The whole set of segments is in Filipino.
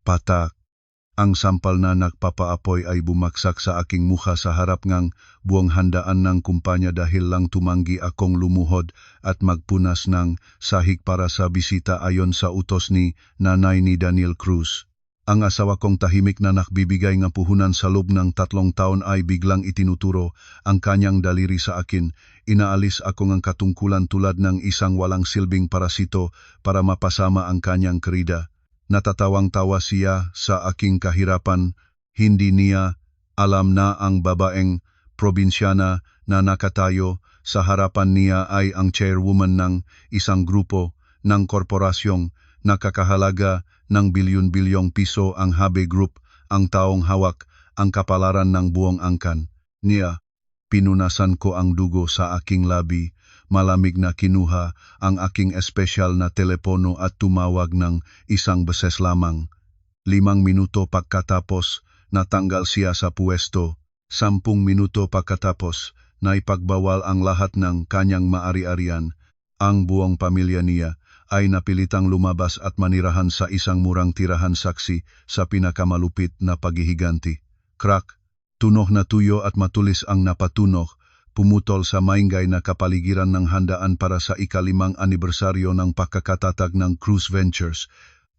Patak. Ang sampal na nagpapaapoy ay bumaksak sa aking mukha sa harap ngang buong handaan ng kumpanya dahil lang tumanggi akong lumuhod at magpunas ng sahig para sa bisita ayon sa utos ni nanay ni Daniel Cruz. Ang asawa kong tahimik na nakbibigay ng puhunan sa loob ng 3 taon ay biglang itinuturo ang kanyang daliri sa akin. Inaalis ako ng katungkulan tulad ng isang walang silbing parasito para mapasama ang kanyang kerida. Natatawang-tawa siya sa aking kahirapan. Hindi niya alam na ang babaeng probinsyana na nakatayo sa harapan niya ay ang chairwoman ng isang grupo ng korporasyong nakakahalaga ng bilyon-bilyong piso. Ang Habe Group, ang taong hawak ang kapalaran ng buong angkan. Niya, pinunasan ko ang dugo sa aking labi. Malamig na kinuha ang aking espesyal na telepono at tumawag ng isang beses lamang. 5 minuto pagkatapos, natanggal siya sa puwesto. 10 minuto pagkatapos, naipagbawal ang lahat ng kanyang maari-arian. Ang buong pamilya niya ay napilitang lumabas at manirahan sa isang murang tirahan saksi sa pinakamalupit na paghihiganti. Crack, tunog na tuyo at matulis ang napatunog. Pumutol sa maingay na kapaligiran ng handaan para sa ika-5 anibersaryo ng pagkakatatag ng Cruz Ventures.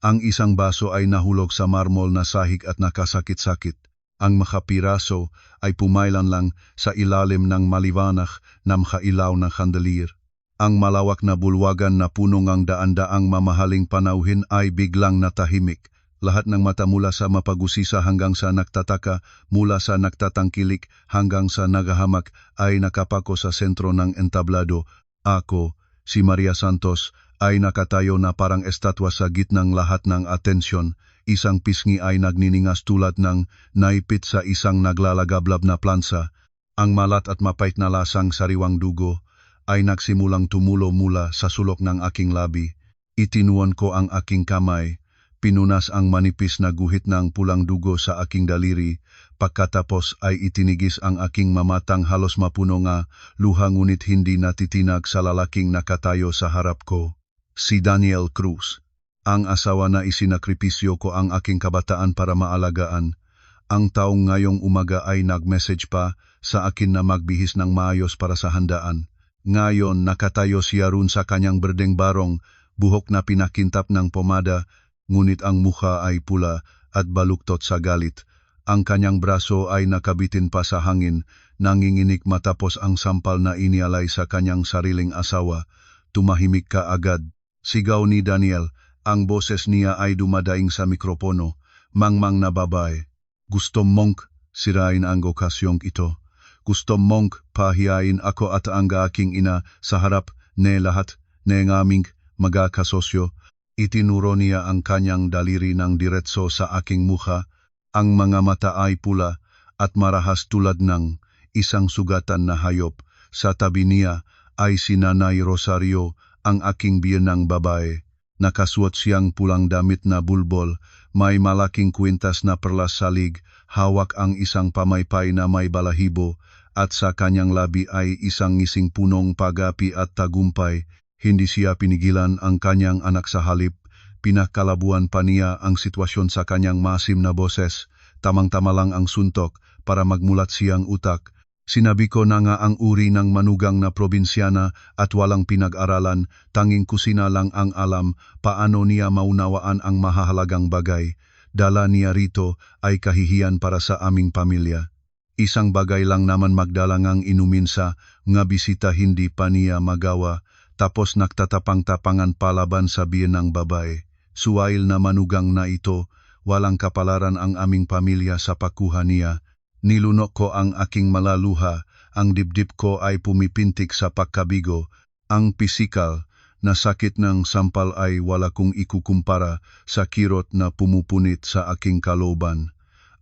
Ang isang baso ay nahulog sa marmol na sahig at nakasakit-sakit. Ang makapiraso ay pumailan lang sa ilalim ng maliwanag na makailaw ng chandelier. Ang malawak na bulwagan na puno ng daan-daang mamahaling panauhin ay biglang natahimik. Lahat ng mata mula sa mapag-usisa hanggang sa nagtataka, mula sa nagtatangkilik hanggang sa nagahamak ay nakapako sa sentro ng entablado. Ako, si Maria Santos, ay nakatayo na parang estatwa sa gitnang lahat ng atensyon. Isang pisngi ay nagniningas tulad ng naipit sa isang naglalagablab na plansa. Ang malat at mapait na lasang sariwang dugo ay nagsimulang tumulo mula sa sulok ng aking labi. Itinuon ko ang aking kamay. Pinunas ang manipis na guhit ng pulang dugo sa aking daliri, pagkatapos ay itinigis ang aking mamatang halos mapuno nga luha ngunit hindi natitinag sa lalaking nakatayo sa harap ko. Si Daniel Cruz, ang asawa na isinakripisyo ko ang aking kabataan para maalagaan. Ang taong ngayong umaga ay nag-message pa sa akin na magbihis ng maayos para sa handaan. Ngayon nakatayo siya run sa kanyang berdeng barong, buhok na pinakintap ng pomada, ngunit ang mukha ay pula at baluktot sa galit. Ang kanyang braso ay nakabitin pa sa hangin, nanginginig matapos ang sampal na inialay sa kanyang sariling asawa. Tumahimik ka agad. Sigaw ni Daniel, ang boses niya ay dumadaing sa mikropono. Mangmang na babae. Gusto mong sirain ang okasyong ito. Gusto mong pahiyain ako at ang aking ina sa harap ne lahat ne ngaming magkasosyo. Itinuro niya ang kanyang daliri ng diretso sa aking mukha. Ang mga mata ay pula at marahas tulad ng isang sugatan na hayop. Sa tabi niya ay si Nanay Rosario, ang aking biyenang babae. Nakasuot siyang pulang damit na bulbol, may malaking kwintas na perlas salig, hawak ang isang pamaypay na may balahibo, at sa kanyang labi ay isang ngising punong pag-api at tagumpay. Hindi siya pinigilan ang kanyang anak sa halip. Pinakalabuan pa niya ang sitwasyon sa kanyang masim na boses. Tamang-tama lang ang suntok para magmulat siyang utak. Sinabi ko na nga ang uri ng manugang na probinsyana at walang pinag-aralan, tanging kusina lang ang alam paano niya maunawaan ang mahahalagang bagay. Dala niya rito ay kahihiyan para sa aming pamilya. Isang bagay lang naman magdalangang inumin sa nga bisita hindi pa niya magawa. Tapos nagtatapang-tapangan palaban sa biyenang babae. Suwail na manugang na ito, walang kapalaran ang aming pamilya sa pakuha niya. Nilunok ko ang aking malaluha, ang dibdib ko ay pumipintik sa pagkabigo. Ang pisikal na sakit ng sampal ay wala kong ikukumpara sa kirot na pumupunit sa aking kalooban.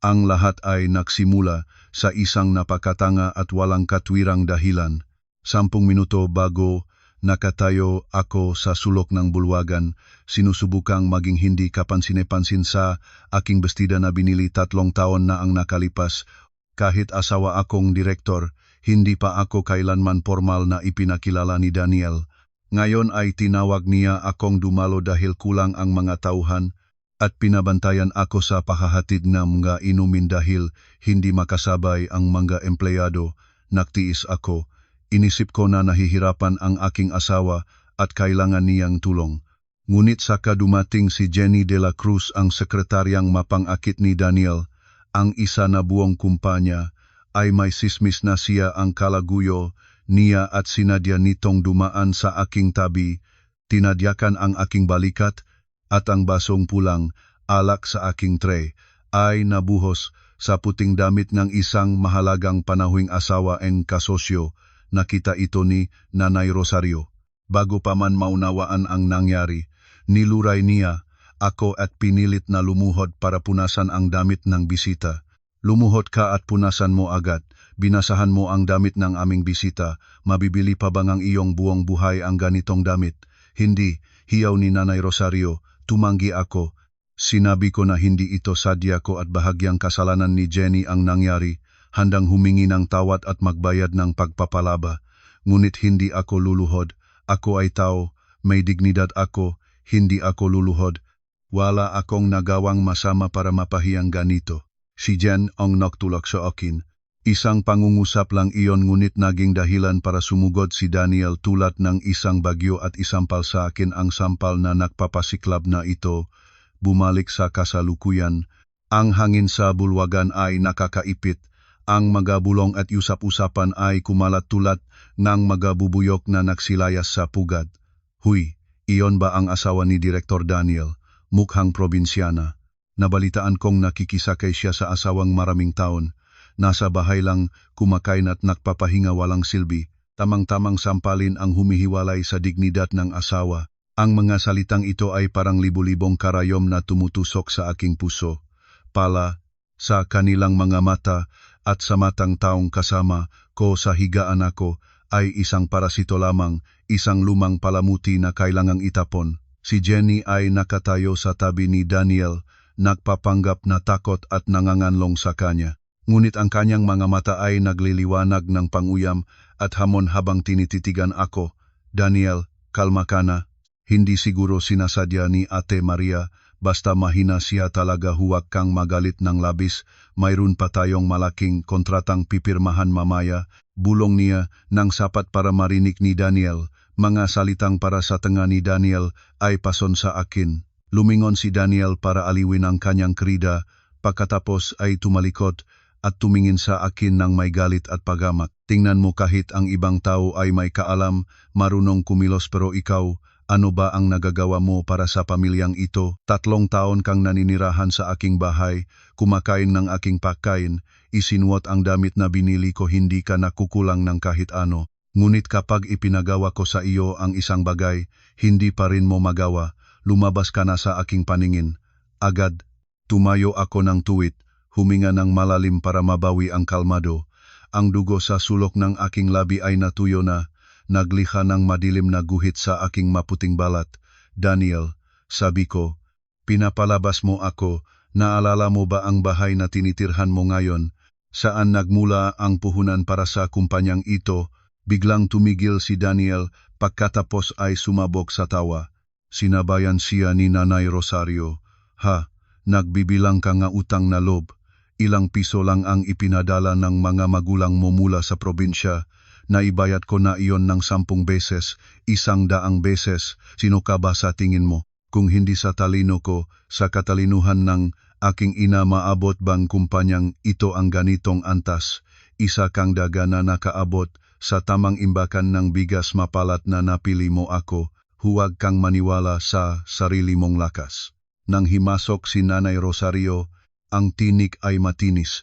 Ang lahat ay nagsimula sa isang napakatanga at walang katwirang dahilan. 10 minuto bago nakatayo ako sa sulok ng bulwagan, sinusubukang maging hindi kapansin-pansin sa aking bestida na binili 3 taon na ang nakalipas. Kahit asawa akong direktor, hindi pa ako kailanman formal na ipinakilala ni Daniel. Ngayon ay tinawag niya akong dumalo dahil kulang ang mga tauhan. at pinabantayan ako sa pakahatid ng mga inumin dahil hindi makasabay ang mga empleyado. Nagtiis ako. Inisip ko na nahihirapan ang aking asawa at kailangan niyang tulong. Ngunit saka dumating si Jenny de la Cruz, ang sekretaryang mapangakit ni Daniel. Ang isa na buong kumpanya ay may sismis na siya ang kalaguyo niya at sinadya nitong dumaan sa aking tabi. Tinadyakan ang aking balikat at ang basong pulang alak sa aking tray ay nabuhos sa puting damit ng isang mahalagang panahuing asawa and kasosyo. Nakita ito ni Nanay Rosario. Bago pa man maunawaan ang nangyari, niluray niya ako at pinilit na lumuhod para punasan ang damit ng bisita. Lumuhod ka at punasan mo agad. Binasahan mo ang damit ng aming bisita. Mabibili pa bang ang iyong buong buhay ang ganitong damit? Hindi, hiyaw ni Nanay Rosario. Tumanggi ako. Sinabi ko na hindi ito sadya ko at bahagyang kasalanan ni Jenny ang nangyari. Handang humingi ng tawad at magbayad ng pagpapalaba. Ngunit hindi ako luluhod. Ako ay tao, may dignidad ako, hindi ako luluhod. Wala akong nagawang masama para mapahiyang ganito. Si Jen ang nagtulak sa akin. Isang pangungusap lang iyon, ngunit naging dahilan para sumugod si Daniel tulad ng isang bagyo at isampal sa akin ang sampal na nagpapasiklab na ito. Bumalik sa kasalukuyan. Ang hangin sa bulwagan ay nakakaipit. Ang mga bulong at usap-usapan ay kumalat tulad ng mga bubuyok na nagsilayas sa pugad. Huy, iyon ba ang asawa ni Direktor Daniel? Mukhang probinsyana. Nabalitaan kong nakikisakay siya sa asawang maraming taon. Nasa bahay lang, kumakain at nagpapahinga walang silbi. Tamang-tamang sampalin ang humihiwalay sa dignidad ng asawa. Ang mga salitang ito ay parang libu-libong karayom na tumutusok sa aking puso. Pala, sa kanilang mga mata at sa matang taong kasama ko sa higaan ako, ay isang parasito lamang, isang lumang palamuti na kailangang itapon. Si Jenny ay nakatayo sa tabi ni Daniel, nagpapanggap na takot at nanganganlong sa kanya. Ngunit ang kanyang mga mata ay nagliliwanag ng panguyam at hamon habang tinititigan ako. Daniel, kalma ka na. Hindi siguro sinasadya ni Ate Maria, basta mahina siya talaga, huwag kang magalit ng labis. Mayroon pa tayong malaking kontratang pipirmahan mamaya. Bulong niya nang sapat para marinig ni Daniel. Mga salitang para sa tenga ni Daniel ay pason sa akin. Lumingon si Daniel para aliwin ang kanyang krida, pagkatapos ay tumalikod at tumingin sa akin ng may galit at pagamak. Tingnan mo, kahit ang ibang tao ay may kaalam, marunong kumilos, pero ikaw, ano ba ang nagagawa mo para sa pamilyang ito? 3 taon kang naninirahan sa aking bahay, kumakain ng aking pagkain, isinuot ang damit na binili ko, hindi ka nakukulang ng kahit ano. Ngunit kapag ipinagawa ko sa iyo ang isang bagay, hindi pa rin mo magawa, lumabas ka na sa aking paningin. Agad, tumayo ako ng tuwid, huminga ng malalim para mabawi ang kalmado. Ang dugo sa sulok ng aking labi ay natuyo na, naglikha ng madilim na guhit sa aking maputing balat. Daniel, sabi ko, pinapalabas mo ako. Naalala mo ba ang bahay na tinitirhan mo ngayon? Saan nagmula ang puhunan para sa kumpanyang ito? Biglang tumigil si Daniel, pagkatapos ay sumabog sa tawa. Sinabayan siya ni Nanay Rosario. Ha, nagbibilang ka nga utang na loob. Ilang piso lang ang ipinadala ng mga magulang mo mula sa probinsya. Naibayad ko na iyon ng 10 beses, 100 beses. Sino ka ba sa tingin mo? Kung hindi sa talino ko, sa katalinuhan ng aking ina, maabot bang kumpanyang ito ang ganitong antas? Isa kang daga na nakaabot sa tamang imbakan ng bigas, mapalat na napili mo ako. Huwag kang maniwala sa sarili mong lakas. Nang himasok si Nanay Rosario, ang tinik ay matinis.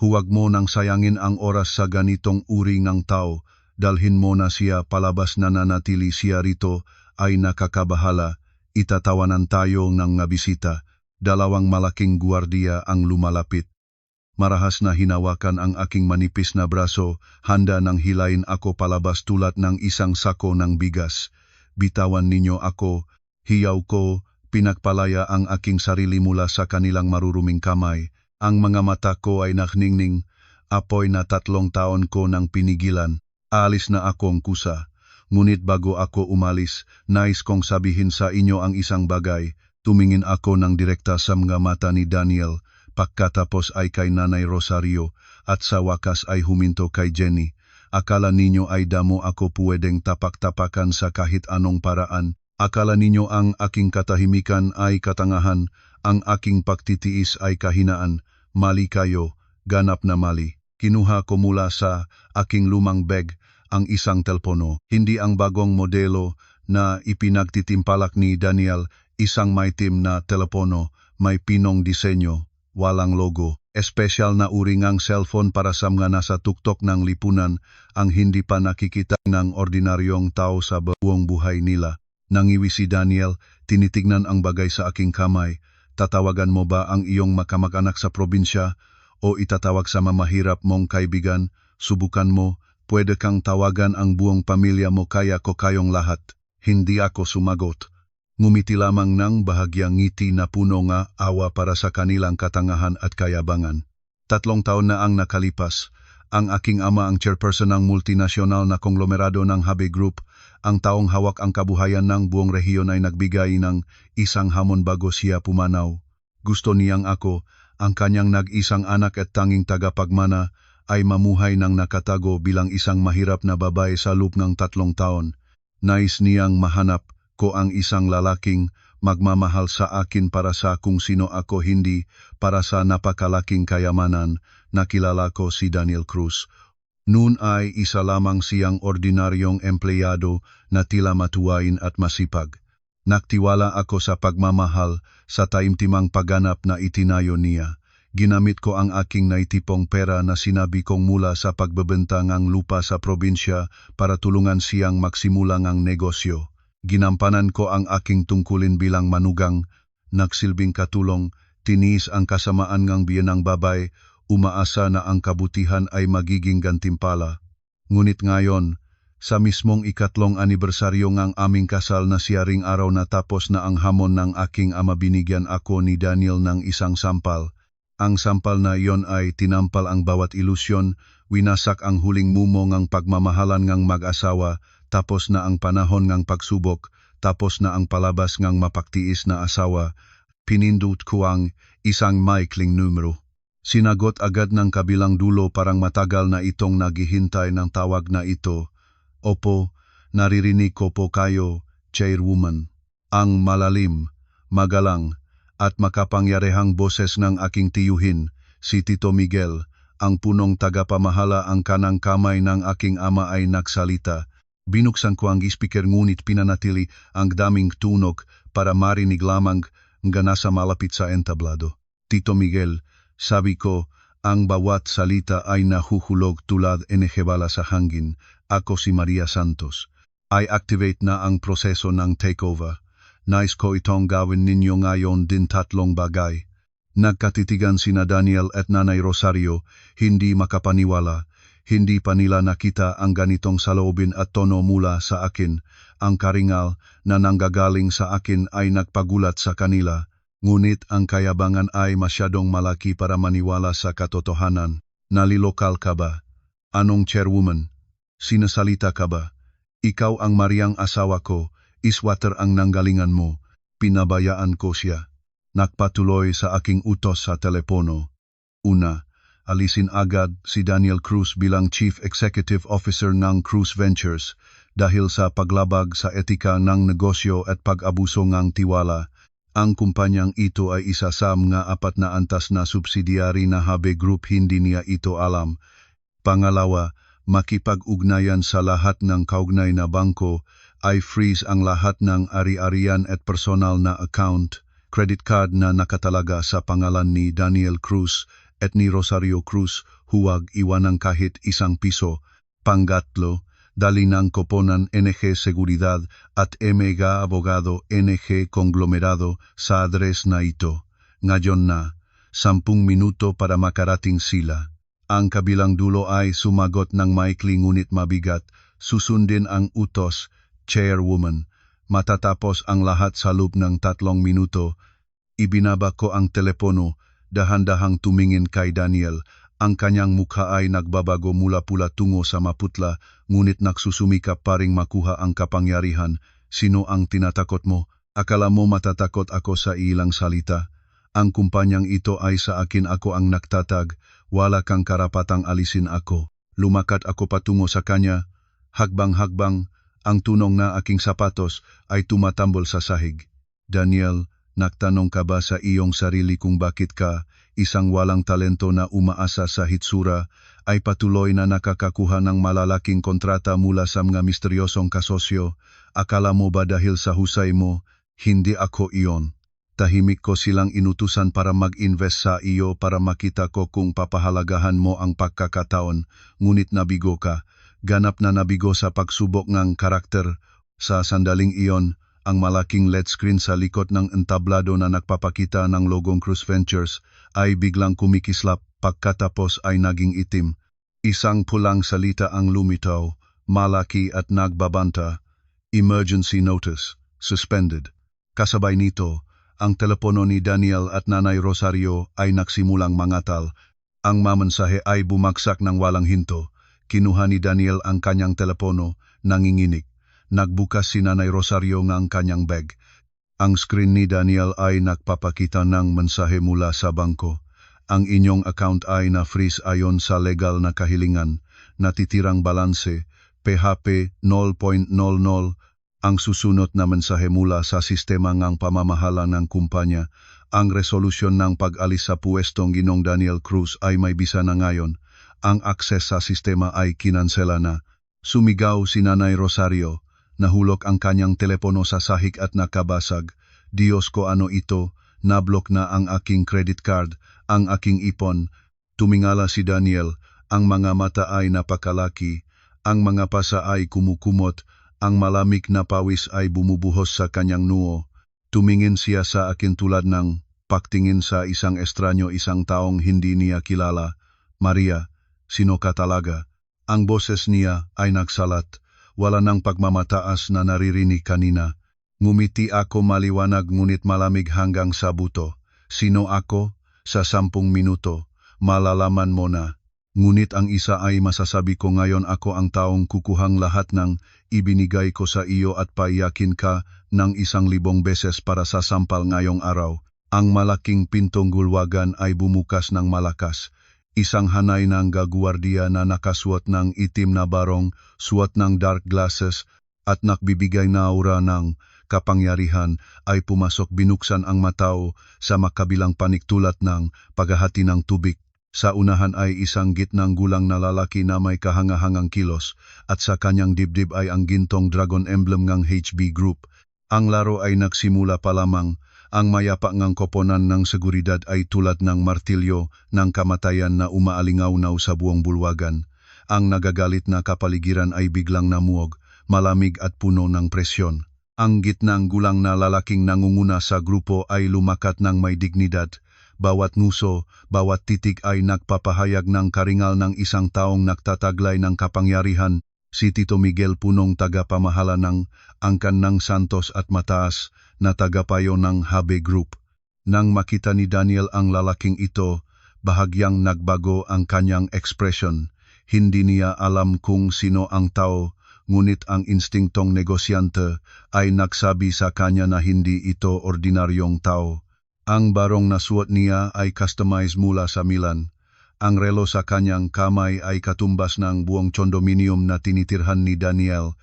Huwag mo nang sayangin ang oras sa ganitong uri ng tao. Dalhin mo na siya palabas, na nanatili siya rito ay nakakabahala. Itatawanan tayo ng bisita. 2 malaking guardiya ang lumalapit. Marahas na hinawakan ang aking manipis na braso, handa nang hilain ako palabas tulad ng isang sako ng bigas. Bitawan ninyo ako, hiyaw ko. Pinagpalaya ang aking sarili mula sa kanilang maruruming kamay. Ang mga mata ko ay nakningning, apoy na 3 taon ko nang pinigilan. Alis na akong kusa. Ngunit bago ako umalis, nais kong sabihin sa inyo ang isang bagay. Tumingin ako ng direkta sa mga mata ni Daniel, pagkatapos ay kay Nanay Rosario, at sa wakas ay huminto kay Jenny. Akala ninyo ay damo ako pwedeng tapak-tapakan sa kahit anong paraan. Akala ninyo ang aking katahimikan ay katangahan, ang aking pagtitiis ay kahinaan. Mali kayo, ganap na mali. Kinuha ko mula sa aking lumang bag ang isang telepono, hindi ang bagong modelo na ipinagtitimpalak ni Daniel, isang maitim na telepono, may pinong disenyo, walang logo. Espesyal na uringang cellphone para sa mga nasa tuktok ng lipunan, ang hindi pa nakikita ng ordinaryong tao sa buong buhay nila. Nangiwi si Daniel, tinitignan ang bagay sa aking kamay. Tatawagan mo ba ang iyong makamag-anak sa probinsya o itatawag sa mamahirap mong kaibigan? Subukan mo, pwede kang tawagan ang buong pamilya mo kaya ko kayong lahat. Hindi ako sumagot. Ngumiti lamang ng bahagyang ngiti na puno nga awa para sa kanilang katangahan at kayabangan. 3 taon na ang nakalipas. Ang aking ama ang chairperson ng multinasyonal na konglomerado ng Habe Group. Ang taong hawak ang kabuhayan ng buong rehiyon ay nagbigay ng isang hamon bago siya pumanaw. Gusto niyang ako, ang kanyang nag-isang anak at tanging tagapagmana, ay mamuhay ng nakatago bilang isang mahirap na babae sa loob ng 3 taon. Nais niyang mahanap ko ang isang lalaking magmamahal sa akin para sa kung sino ako, hindi para sa napakalaking kayamanan. Nakilala ko si Daniel Cruz. Noon ay isa lamang siyang ordinaryong empleyado na tila matuwain at masipag. Nagtiwala ako sa pagmamahal sa taimtimang pagganap na itinayo niya. Ginamit ko ang aking naitipong pera na sinabi kong mula sa pagbebenta ng lupa sa probinsya para tulungan siyang magsimulang ang negosyo. Ginampanan ko ang aking tungkulin bilang manugang, nagsilbing katulong, tiniis ang kasamaan ng biyenang babay, umaasa na ang kabutihan ay magiging gantimpala. Ngunit ngayon, sa mismong 3 anibersaryo ng aming kasal na siyaring araw na tapos na ang hamon ng aking ama, binigyan ako ni Daniel ng isang sampal. Ang sampal na iyon ay tinampal ang bawat ilusyon, winasak ang huling mumo ng pagmamahalan ng mag-asawa, tapos na ang panahon ng pagsubok, tapos na ang palabas ng mapaktiis na asawa. Pinindot ko ang isang maikling numero. Sinagot agad ng kabilang dulo, parang matagal na itong naghihintay ng tawag na ito. Opo, naririnig ko po kayo, Chairwoman. Ang malalim, magalang, at makapangyarihang boses ng aking tiyuhin, si Tito Miguel, ang punong tagapamahala. Ang kanang kamay ng aking ama ay nagsalita. Binuksan ko ang speaker ngunit pinanatili ang daming tunog para marinig lamang nga nasa malapit sa entablado. Tito Miguel, sabi ko, ang bawat salita ay nahuhulog tulad enehebala sa hangin. Ako si Maria Santos. I activate na ang proseso ng takeover. Nais ko itong gawin ninyo ngayon din 3 bagay. Nagkatitigan sina Daniel at Nanay Rosario, hindi makapaniwala. Hindi pa nila nakita ang ganitong saloobin at tono mula sa akin. Ang karingal na nanggagaling sa akin ay nagpagulat sa kanila. Ngunit ang kayabangan ay masyadong malaki para maniwala sa katotohanan. Nalilokal ka ba? Anong chairwoman? Sinasalita ka ba? Ikaw ang Mariang asawa ko, iswater ang nanggalingan mo. Pinabayaan ko siya. Nagpatuloy sa aking utos sa telepono. Una, alisin agad si Daniel Cruz bilang Chief Executive Officer ng Cruz Ventures dahil sa paglabag sa etika ng negosyo at pag-abuso ng tiwala. Ang kumpanyang ito ay isa sa mga 4 na antas na subsidiary na Habe Group, hindi niya ito alam. Pangalawa, makipag-ugnayan sa lahat ng kaugnay na bangko, ay freeze ang lahat ng ari-arian at personal na account, credit card na nakatalaga sa pangalan ni Daniel Cruz at ni Rosario Cruz, huwag iwanang kahit 1 piso. Pangatlo, dali ng koponan NG Seguridad at Mega Abogado NG Konglomerado sa address na ito. Ngayon na, 10 minuto para makarating sila. Ang kabilang dulo ay sumagot ng maikli ngunit mabigat. Susundin ang utos, Chairwoman. Matatapos ang lahat sa loob ng 3 minuto. Ibinaba ko ang telepono. Dahan-dahang tumingin kay Daniel. Ang kanyang mukha ay nagbabago mula pula tungo sa maputla, ngunit nagsusumikap paring makuha ang kapangyarihan. Sino ang tinatakot mo? Akala mo matatakot ako sa ilang salita? Ang kumpanyang ito ay sa akin, ako ang nagtatag, wala kang karapatang alisin ako. Lumakad ako patungo sa kanya, hagbang-hagbang, ang tunong na aking sapatos ay tumatambol sa sahig. Daniel, nagtanong ka ba sa iyong sarili kung bakit ka, isang walang talento na umaasa sa hitsura, ay patuloy na nakakakuha ng malalaking kontrata mula sa mga misteryosong kasosyo? Akala mo ba dahil sa husay mo? Hindi ako iyon. Tahimik ko silang inutusan para mag-invest sa iyo para makita ko kung papahalagahan mo ang pagkakataon, ngunit nabigo ka. Ganap na nabigo sa pagsubok ng karakter. Sa sandaling iyon, ang malaking LED screen sa likod ng entablado na nagpapakita ng logong Cruise Ventures ay biglang kumikislap, pagkatapos ay naging itim. Isang pulang salita ang lumitaw, malaki at nagbabanta, "Emergency notice, suspended." Kasabay nito, ang telepono ni Daniel at Nanay Rosario ay nagsimulang mangatal. Ang mamensahe ay bumagsak ng walang hinto. Kinuha ni Daniel ang kanyang telepono, nanginginig. Nagbukas si Nanay Rosario ng kanyang bag. Ang screen ni Daniel ay nagpapakita ng mensahe mula sa bangko. Ang inyong account ay na-freeze ayon sa legal na kahilingan. Natitirang balanse, PHP 0.00. Ang susunod na mensahe mula sa sistema ng pamamahala ng kumpanya, ang resolusyon ng pag-alis sa puwestong Ginong Daniel Cruz ay may bisa na ngayon. Ang akses sa sistema ay kinansela na. Sumigaw si Nanay Rosario, nahulog ang kanyang telepono sa sahig at nakabasag. Diyos ko, ano ito? Nablok na ang aking credit card, ang aking ipon. Tumingala si Daniel, ang mga mata ay napakalaki, ang mga pasa ay kumukumot, ang malamig na pawis ay bumubuhos sa kanyang noo. Tumingin siya sa akin tulad ng pagtingin sa isang estranyo, isang taong hindi niya kilala. "Maria, sino ka talaga?" Ang boses niya ay nagsalat. Wala nang pagmamataas na naririnig kanina. Ngumiti ako maliwanag ngunit malamig hanggang sa buto. "Sino ako? Sa 10 minuto, malalaman mo na. Ngunit ang isa ay masasabi ko ngayon, ako ang taong kukuhang lahat ng ibinigay ko sa iyo at paiyakin ka ng 1,000 beses para sa sampal ngayong araw." Ang malaking pintong gulwagan ay bumukas ng malakas. Isang hanay ng gaguardiya na nakasuot ng itim na barong, suot ng dark glasses at nakbibigay na aura ng kapangyarihan ay pumasok. Binuksan ang mataw sa makabilang panig tulad ng paghahati ng tubig. Sa unahan ay isang gitnang gulang na lalaki na may kahangahangang kilos at sa kanyang dibdib ay ang gintong dragon emblem ng HB Group. Ang laro ay nagsimula pa lamang. Ang mayapa ngang koponan ng seguridad ay tulad ng martilyo ng kamatayan na umaalingaw-naw sa buong bulwagan. Ang nagagalit na kapaligiran ay biglang namuog, malamig at puno ng presyon. Ang gitnang gulang na lalaking nangunguna sa grupo ay lumakat ng may dignidad. Bawat nguso, bawat titig ay nagpapahayag ng karingal ng isang taong nagtataglay ng kapangyarihan. Si Tito Miguel, punong tagapamahala ng angkan ng Santos at mataas na tagapayo ng HB Group. Nang makita ni Daniel ang lalaking ito, bahagyang nagbago ang kanyang ekspresyon. Hindi niya alam kung sino ang tao, ngunit ang instinktong negosyante ay nagsabi sa kanya na hindi ito ordinaryong tao. Ang barong na suot niya ay customized mula sa Milan. Ang relo sa kanyang kamay ay katumbas ng buong condominium na tinitirhan ni Daniel.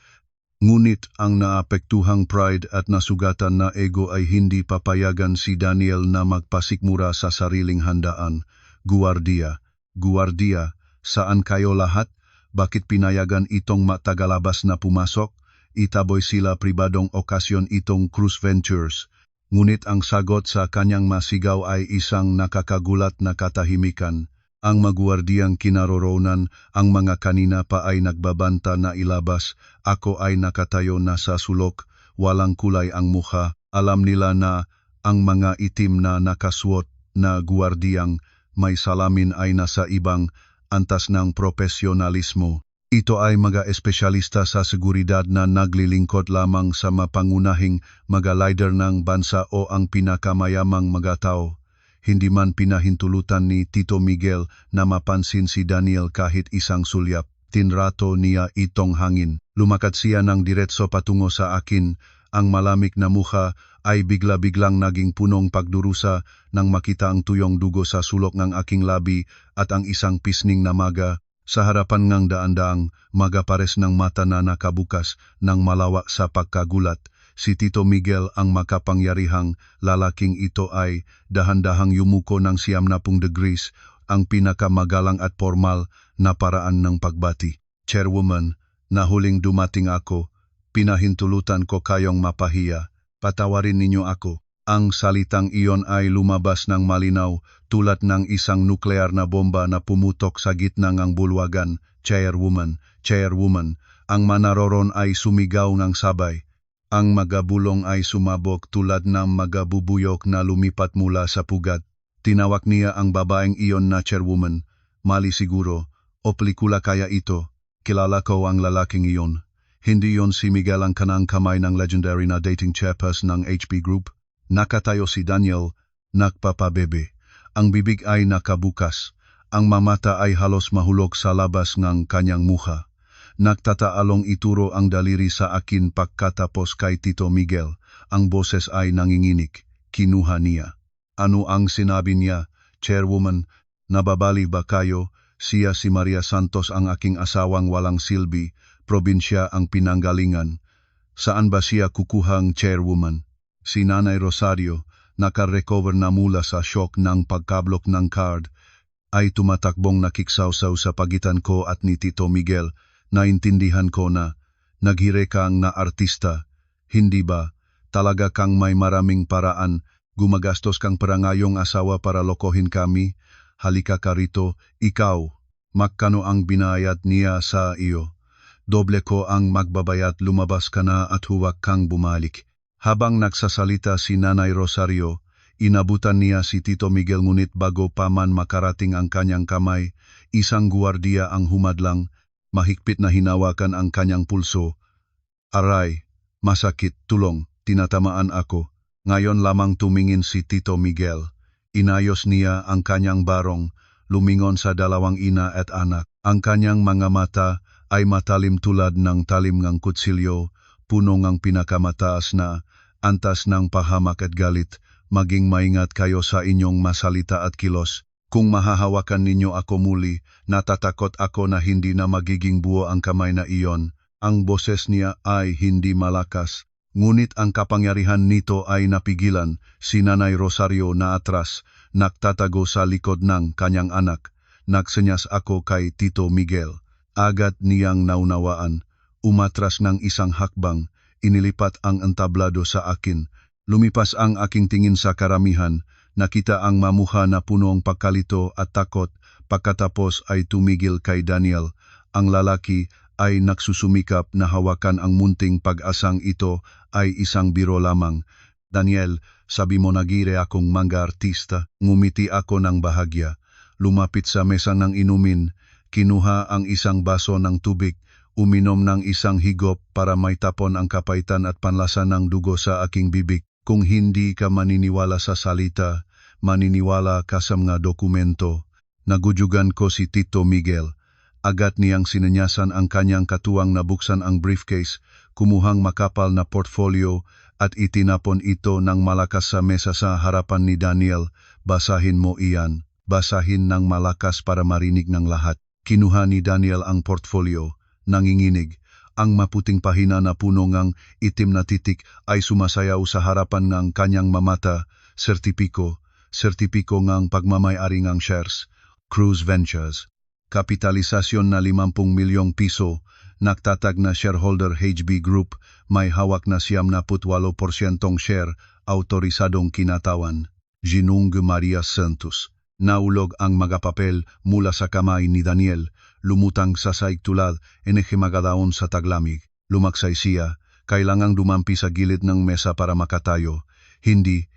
Ngunit ang naapektuhang pride at nasugatan na ego ay hindi papayagan si Daniel na magpasikmura sa sariling handaan. "Guardia, Guardia, saan kayo lahat? Bakit pinayagan itong matagalabas na pumasok? Itaboy sila, pribadong okasyon itong Cruise Ventures." Ngunit ang sagot sa kanyang masigaw ay isang nakakagulat na katahimikan. Ang maguwardiyang kinaroroonan, ang mga kanina pa ay nagbabanta na ilabas. Ako ay nakatayo na sa sulok, walang kulay ang mukha. Alam nila na ang mga itim na nakasuot na guwardiyang may salamin ay nasa ibang antas ng profesionalismo. Ito ay mga espesyalista sa seguridad na naglilingkod lamang sa mapangunahing mga leader ng bansa o ang pinakamayamang mga tao. Hindi man pinahintulutan ni Tito Miguel na mapansin si Daniel kahit isang sulyap. Tinrato niya itong hangin. Lumakad siya ng diretso patungo sa akin, ang malamig na mukha ay bigla-biglang naging punong pagdurusa nang makita ang tuyong dugo sa sulok ng aking labi at ang isang pisning na maga. Sa harapan ngang daan-daang magapares ng mata na nakabukas ng malawak sa pagkagulat. Si Tito Miguel ang makapangyarihang lalaking ito ay dahan-dahang yumuko ng 90 degrees, ang pinakamagalang at formal na paraan ng pagbati. Chairwoman, na huling dumating ako, pinahintulutan ko kayong mapahiya. Patawarin ninyo ako. Ang salitang iyon ay lumabas ng malinaw tulad ng isang nuklear na bomba na pumutok sa gitna ng bulwagan. Chairwoman, Chairwoman, ang manaroron ay sumigaw ng sabay. Ang magabulong ay sumabog tulad ng magabubuyok na lumipat mula sa pugat. Tinawag niya ang babaeng iyon na Chairwoman. Mali siguro, o pelikula kaya ito. Kilala ko ang lalaking iyon. Hindi yon si Miguel ang kanang kamay ng legendary na dating chairperson ng HP Group. Nakatayo si Daniel, nagpapabebe. Ang bibig ay nakabukas. Ang mamata ay halos mahulog sa labas ng kanyang mukha. Nagtataalong ituro ang daliri sa akin pagkatapos kay Tito Miguel. Ang boses ay nanginginig. Kinuha niya. Ano ang sinabi niya? Chairwoman, nababali ba kayo? Siya si Maria Santos ang aking asawang walang silbi. Probinsya ang pinanggalingan. Saan ba siya kukuhang Chairwoman? Si Nanay Rosario, nakarecover na mula sa shock ng pagkablok ng card, ay tumatakbong nakiksawsaw sa pagitan ko at ni Tito Miguel. Naintindihan ko na, naghire kang na artista. Hindi ba? Talaga kang may maraming paraan, gumagastos kang parangayong asawa para lokohin kami? Halika ka rito, ikaw. Magkano ang binayad niya sa iyo? Doble ko ang magbabayad, lumabas ka na at huwag kang bumalik. Habang nagsasalita si Nanay Rosario, inabutan niya si Tito Miguel ngunit bago pa man makarating ang kanyang kamay, isang guwardiya ang humadlang, mahigpit na hinawakan ang kanyang pulso. Aray, masakit, tulong, tinatamaan ako. Ngayon lamang tumingin si Tito Miguel. Inayos niya ang kanyang barong, lumingon sa dalawang ina at anak. Ang kanyang mga mata ay matalim tulad ng talim ng kutsilyo, puno ng pinakamataas na antas ng pahamak at galit. Maging maingat kayo sa inyong masalita at kilos. Kung mahahawakan ninyo ako muli, natatakot ako na hindi na magiging buo ang kamay na iyon. Ang boses niya ay hindi malakas, ngunit ang kapangyarihan nito ay napigilan. Si Nanay Rosario na atras, nagtatago sa likod ng kanyang anak. Nagsenyas ako kay Tito Miguel. Agad niyang naunawaan. Umatras ng isang hakbang, inilipat ang entablado sa akin. Lumipas ang aking tingin sa karamihan, nakita ang mamuha na punong pagkalito at takot, pagkatapos ay tumigil kay Daniel. Ang lalaki ay nagsusumikap na hawakan ang munting pag-asang ito ay isang biro lamang. Daniel, sabi mo nagire akong manga artista. Ngumiti ako ng bahagya. Lumapit sa mesa ng inumin, kinuha ang isang baso ng tubig, uminom ng isang higop para maitapon ang kapaitan at panlasa ng dugo sa aking bibig. Kung hindi ka maniniwala sa salita, maniniwala ka sa mga dokumento. Nagujugan ko si Tito Miguel. Agad niyang sinanyasan ang kanyang katuwang na buksan ang briefcase, kumuhang makapal na portfolio at itinapon ito ng malakas sa mesa sa harapan ni Daniel. Basahin mo iyan. Basahin ng malakas para marinig ng lahat. Kinuha ni Daniel ang portfolio. Nanginginig. Ang maputing pahina na puno ng itim na titik ay sumasayaw sa harapan ng kanyang mamata. Sertipiko ng pagmamay-ari ng shares. Cruz Ventures. Kapitalisasyon na 50 milyong piso. Nagtatag na shareholder HB Group. May hawak na 78% share. Autorisadong kinatawan. Ginung Maria Santos. Naulog ang mga papel mula sa kamay ni Daniel. Lumutang sa saig tulad, enehemagadaon sa taglamig. Lumaksay siya, kailangang dumampi sa gilid ng mesa para makatayo. Hindi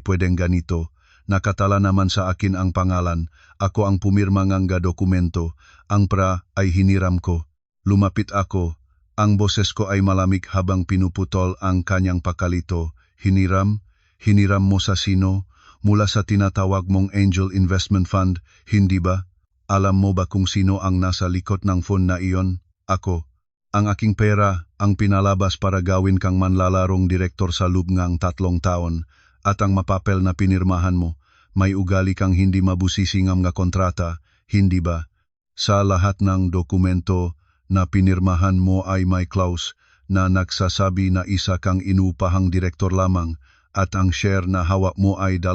pwedeng ganito. Nakatala naman sa akin ang pangalan. Ako ang pumirma ng dokumento. Ang pra ay hiniram ko. Lumapit ako. Ang boses ko ay malamig habang pinuputol ang kanyang pakalito. Hiniram? Hiniram mo sa sino? Mula sa tinatawag mong Angel Investment Fund, hindi ba? Alam mo ba kung sino ang nasa likod ng fund na iyon? Ako. Ang aking pera ang pinalabas para gawin kang manlalarong direktor sa loob ngang 3 taon at ang mapapel na pinirmahan mo, may ugali kang hindi mabusisingam nga kontrata, hindi ba? Sa lahat ng dokumento na pinirmahan mo ay may clause na nagsasabi na isa kang inupahang direktor lamang at ang share na hawak mo ay 2%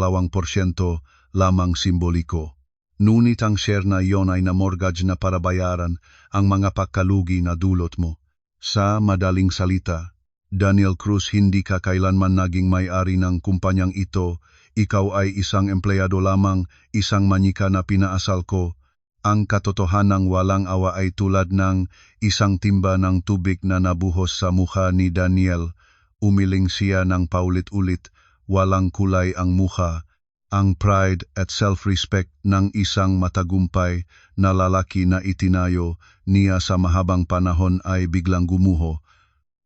lamang simboliko. Ngunit ang share na iyon ay na-mortgage na para bayaran ang mga pagkalugi na dulot mo. Sa madaling salita, Daniel Cruz, hindi ka kailanman naging may-ari ng kumpanyang ito. Ikaw ay isang empleyado lamang, isang manyika na pinaasal ko. Ang katotohanang walang awa ay tulad ng isang timba ng tubig na nabuhos sa mukha ni Daniel. Umiling siya ng paulit-ulit, walang kulay ang mukha. Ang pride at self-respect ng isang matagumpay na lalaki na itinayo niya sa mahabang panahon ay biglang gumuho.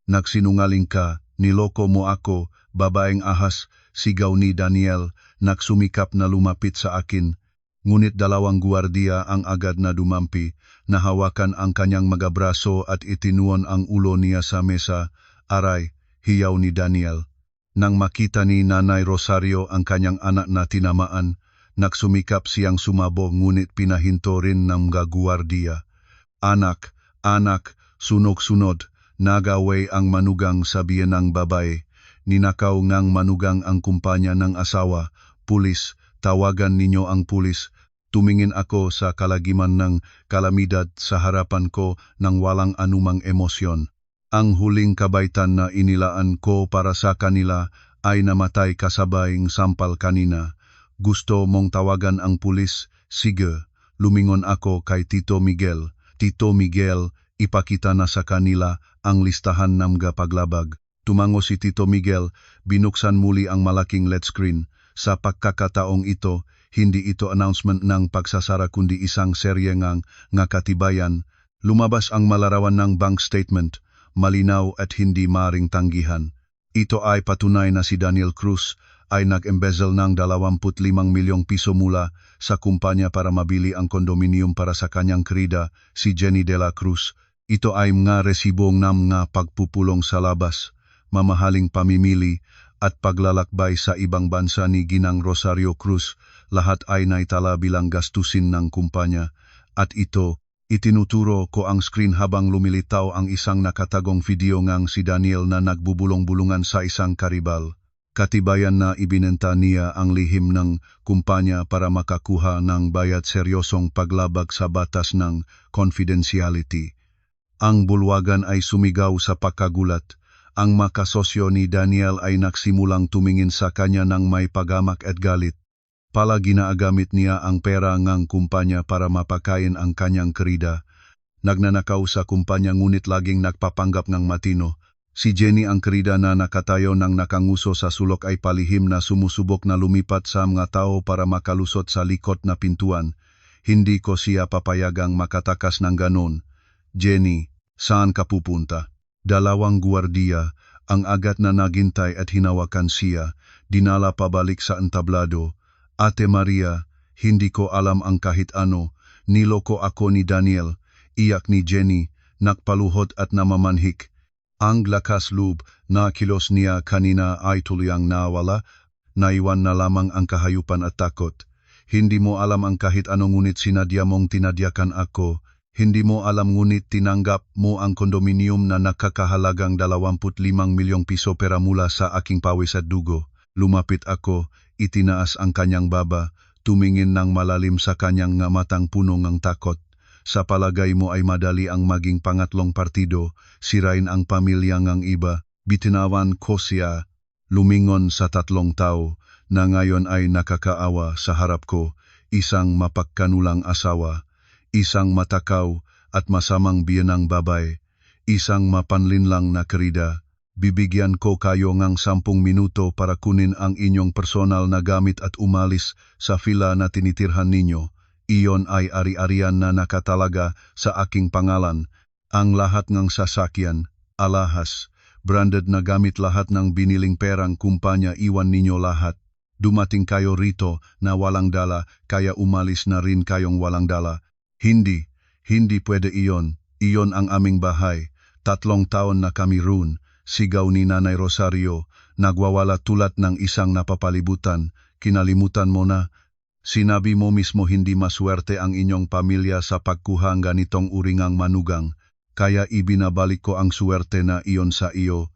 Nagsinungaling ka, niloko mo ako, babaeng ahas, sigaw ni Daniel, nagsumikap na lumapit sa akin. Ngunit 2 guwardiya ang agad na dumampi, nahawakan ang kanyang mga braso at itinuon ang ulo niya sa mesa. Aray, hiyaw ni Daniel. Nang makita ni Nanay Rosario ang kanyang anak na tinamaan, nagsumikap siyang sumabo ngunit pinahinto rin ng mga guwardiya. Anak, sunog-sunod, nagaway ang manugang, sabihan ng babae. Ninakaw ng manugang ang kumpanya ng asawa. Pulis, tawagan ninyo ang pulis. Tumingin ako sa kalagiman ng kalamidad sa harapan ko ng walang anumang emosyon. Ang huling kabaitan na inilaan ko para sa kanila ay namatay kasabaying sampal kanina. Gusto mong tawagan ang pulis? Sige. Lumingon ako kay Tito Miguel. Tito Miguel, ipakita na sa kanila ang listahan ng mga paglabag. Tumango si Tito Miguel, binuksan muli ang malaking LED screen. Sa pagkakataong ito, hindi ito announcement ng pagsasara kundi isang serye nga katibayan. Lumabas ang malarawan ng bank statement. Malinaw at hindi maring tanggihan. Ito ay patunay na si Daniel Cruz ay nag-embezzle ng 25 milyong piso mula sa kumpanya para mabili ang kondominium para sa kanyang krida, si Jenny de la Cruz. Ito ay mga resibong ng mga pagpupulong sa labas, mamahaling pamimili at paglalakbay sa ibang bansa ni Ginang Rosario Cruz. Lahat ay naitala bilang gastusin ng kumpanya at ito, itinuturo ko ang screen habang lumilitaw ang isang nakatagong video ngang si Daniel na nagbubulong-bulungan sa isang karibal. Katibayan na ibinenta niya ang lihim ng kumpanya para makakuha ng bayad, seryosong paglabag sa batas ng confidentiality. Ang bulwagan ay sumigaw sa pagkagulat. Ang makasosyo ni Daniel ay nagsimulang tumingin sa kanya ng may pagamak at galit. Pala ginaagamit niya ang pera ng kumpanya para mapakain ang kanyang krida. Nagnanakaw sa kumpanya ngunit laging nagpapanggap ng matino. Si Jenny, ang krida na nakatayo ng nakanguso sa sulok, ay palihim na sumusubok na lumipat sa mga tao para makalusot sa likod na pintuan. Hindi ko siya papayagang makatakas ng ganon. Jenny, saan ka pupunta? 2 guwardiya ang agad na naghintay at hinawakan siya, dinala pabalik sa entablado. Ate Maria, hindi ko alam ang kahit ano, niloko ako ni Daniel, iyak ni Jenny, nakpaluhod at namamanhik. Ang lakas loob na kilos niya kanina ay tuluyang nawala, naiwan na lamang ang kahayupan at takot. Hindi mo alam ang kahit ano ngunit sinadya mong tinadyakan ako. Hindi mo alam ngunit tinanggap mo ang kondominium na nakakahalagang 25 milyong piso pera mula sa aking pawis at dugo. Lumapit ako, itinaas ang kanyang baba, tumingin ng malalim sa kanyang matang puno ng takot. Sa palagay mo ay madali ang maging pangatlong partido, sirain ang pamilya ng iba. Bitinawan ko siya, lumingon sa 3 tao, na ngayon ay nakakaawa sa harap ko, isang mapagkanulang asawa, isang matakaw at masamang biyanang babae, isang mapanlinlang na krida. Bibigyan ko kayo ng 10 minuto para kunin ang inyong personal na gamit at umalis sa fila na tinitirhan ninyo. Iyon ay ari-arian na nakatalaga sa aking pangalan. Ang lahat ng sasakyan, alahas, branded na gamit, lahat ng biniling perang kumpanya, iwan ninyo lahat. Dumating kayo rito na walang dala, kaya umalis na rin kayong walang dala. Hindi pwede iyon. Iyon ang aming bahay. 3 taon na kami roon, sigaw ni Nanay Rosario, nagwawala tulad ng isang napapalibutan, kinalimutan mo na. Sinabi mo mismo hindi maswerte ang inyong pamilya sa pagkuha ng ganitong uringang manugang, kaya ibinabalik ko ang swerte na iyon sa iyo.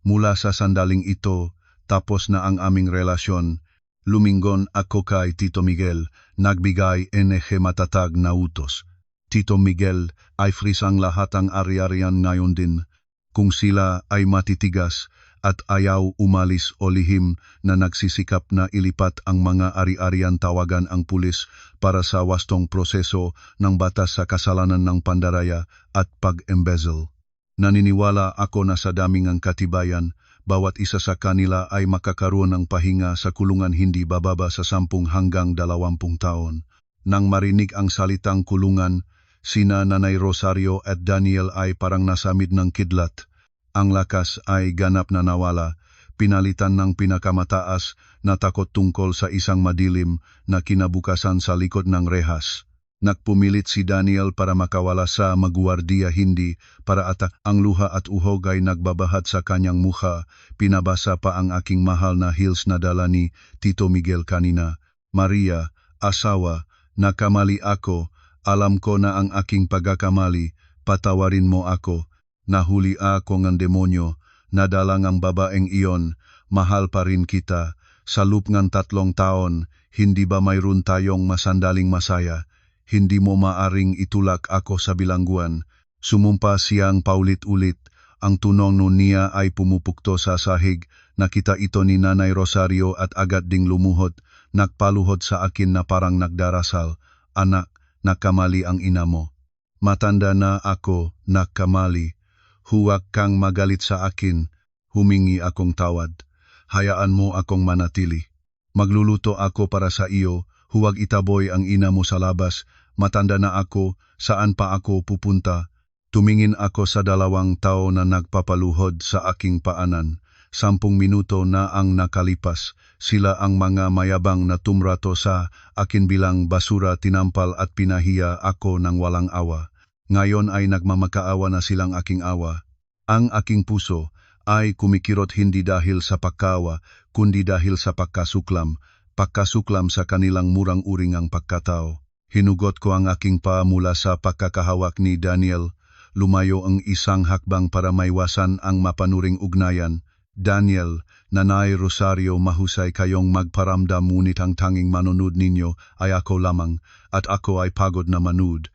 Mula sa sandaling ito, tapos na ang aming relasyon. Lumingon ako kay Tito Miguel, nagbigay matatag na utos. Tito Miguel ay freeze ang lahat ang ari-arian ngayon din. Kung sila ay matitigas at ayaw umalis o lihim na nagsisikap na ilipat ang mga ari-arian, tawagan ang pulis para sa wastong proseso ng batas sa kasalanan ng pandaraya at pag-embezzle. Naniniwala ako na sa daming ang katibayan, bawat isa sa kanila ay makakaroon ng pahinga sa kulungan hindi bababa sa 10 hanggang 20 taon. Nang marinig ang salitang kulungan, sina Nanay Rosario at Daniel ay parang nasamid ng kidlat. Ang lakas ay ganap na nawala, pinalitan ng pinakamataas na takot tungkol sa isang madilim na kinabukasan sa likod ng rehas. Nagpumilit si Daniel para makawala sa magwardiya, hindi para ang luha at uhog ay nagbabahat sa kanyang mukha. Pinabasa pa ang aking mahal na heels na dala ni Tito Miguel kanina. Maria, asawa, nakamali ako, alam ko na ang aking pagkakamali, patawarin mo ako. Nahuli ako ng demonyo, nadalang ang babaeng iyon, mahal pa rin kita. Sa loob ng 3 taon, hindi ba mayroon tayong masandaling masaya? Hindi mo maaring itulak ako sa bilangguan. Sumumpa siyang paulit-ulit. Ang tunog niya ay pumupukto sa sahig. Nakita ito ni Nanay Rosario at agad ding lumuhod. Nagpaluhod sa akin na parang nagdarasal. Anak, nakamali ang ina mo. Matanda na ako, nakamali. Huwag kang magalit sa akin, humingi akong tawad. Hayaan mo akong manatili. Magluluto ako para sa iyo, huwag itaboy ang ina mo sa labas. Matanda na ako, saan pa ako pupunta? Tumingin ako sa 2 tao na nagpapaluhod sa aking paanan. 10 minuto na ang nakalipas. Sila ang mga mayabang na tumrato sa akin bilang basura, tinampal at pinahiya ako ng walang awa. Ngayon ay nagmamakaawa na silang aking awa. Ang aking puso ay kumikirot hindi dahil sa pagkawa, kundi dahil sa pagkasuklam sa kanilang murang-uringang pagkatao. Hinugot ko ang aking paa mula sa pagkakahawak ni Daniel. Lumayo ang isang hakbang para maiwasan ang mapanuring ugnayan. Daniel, Nanay Rosario, mahusay kayong magparamdam, ngunit ang tanging manonood ninyo ay ako lamang, at ako ay pagod na manood.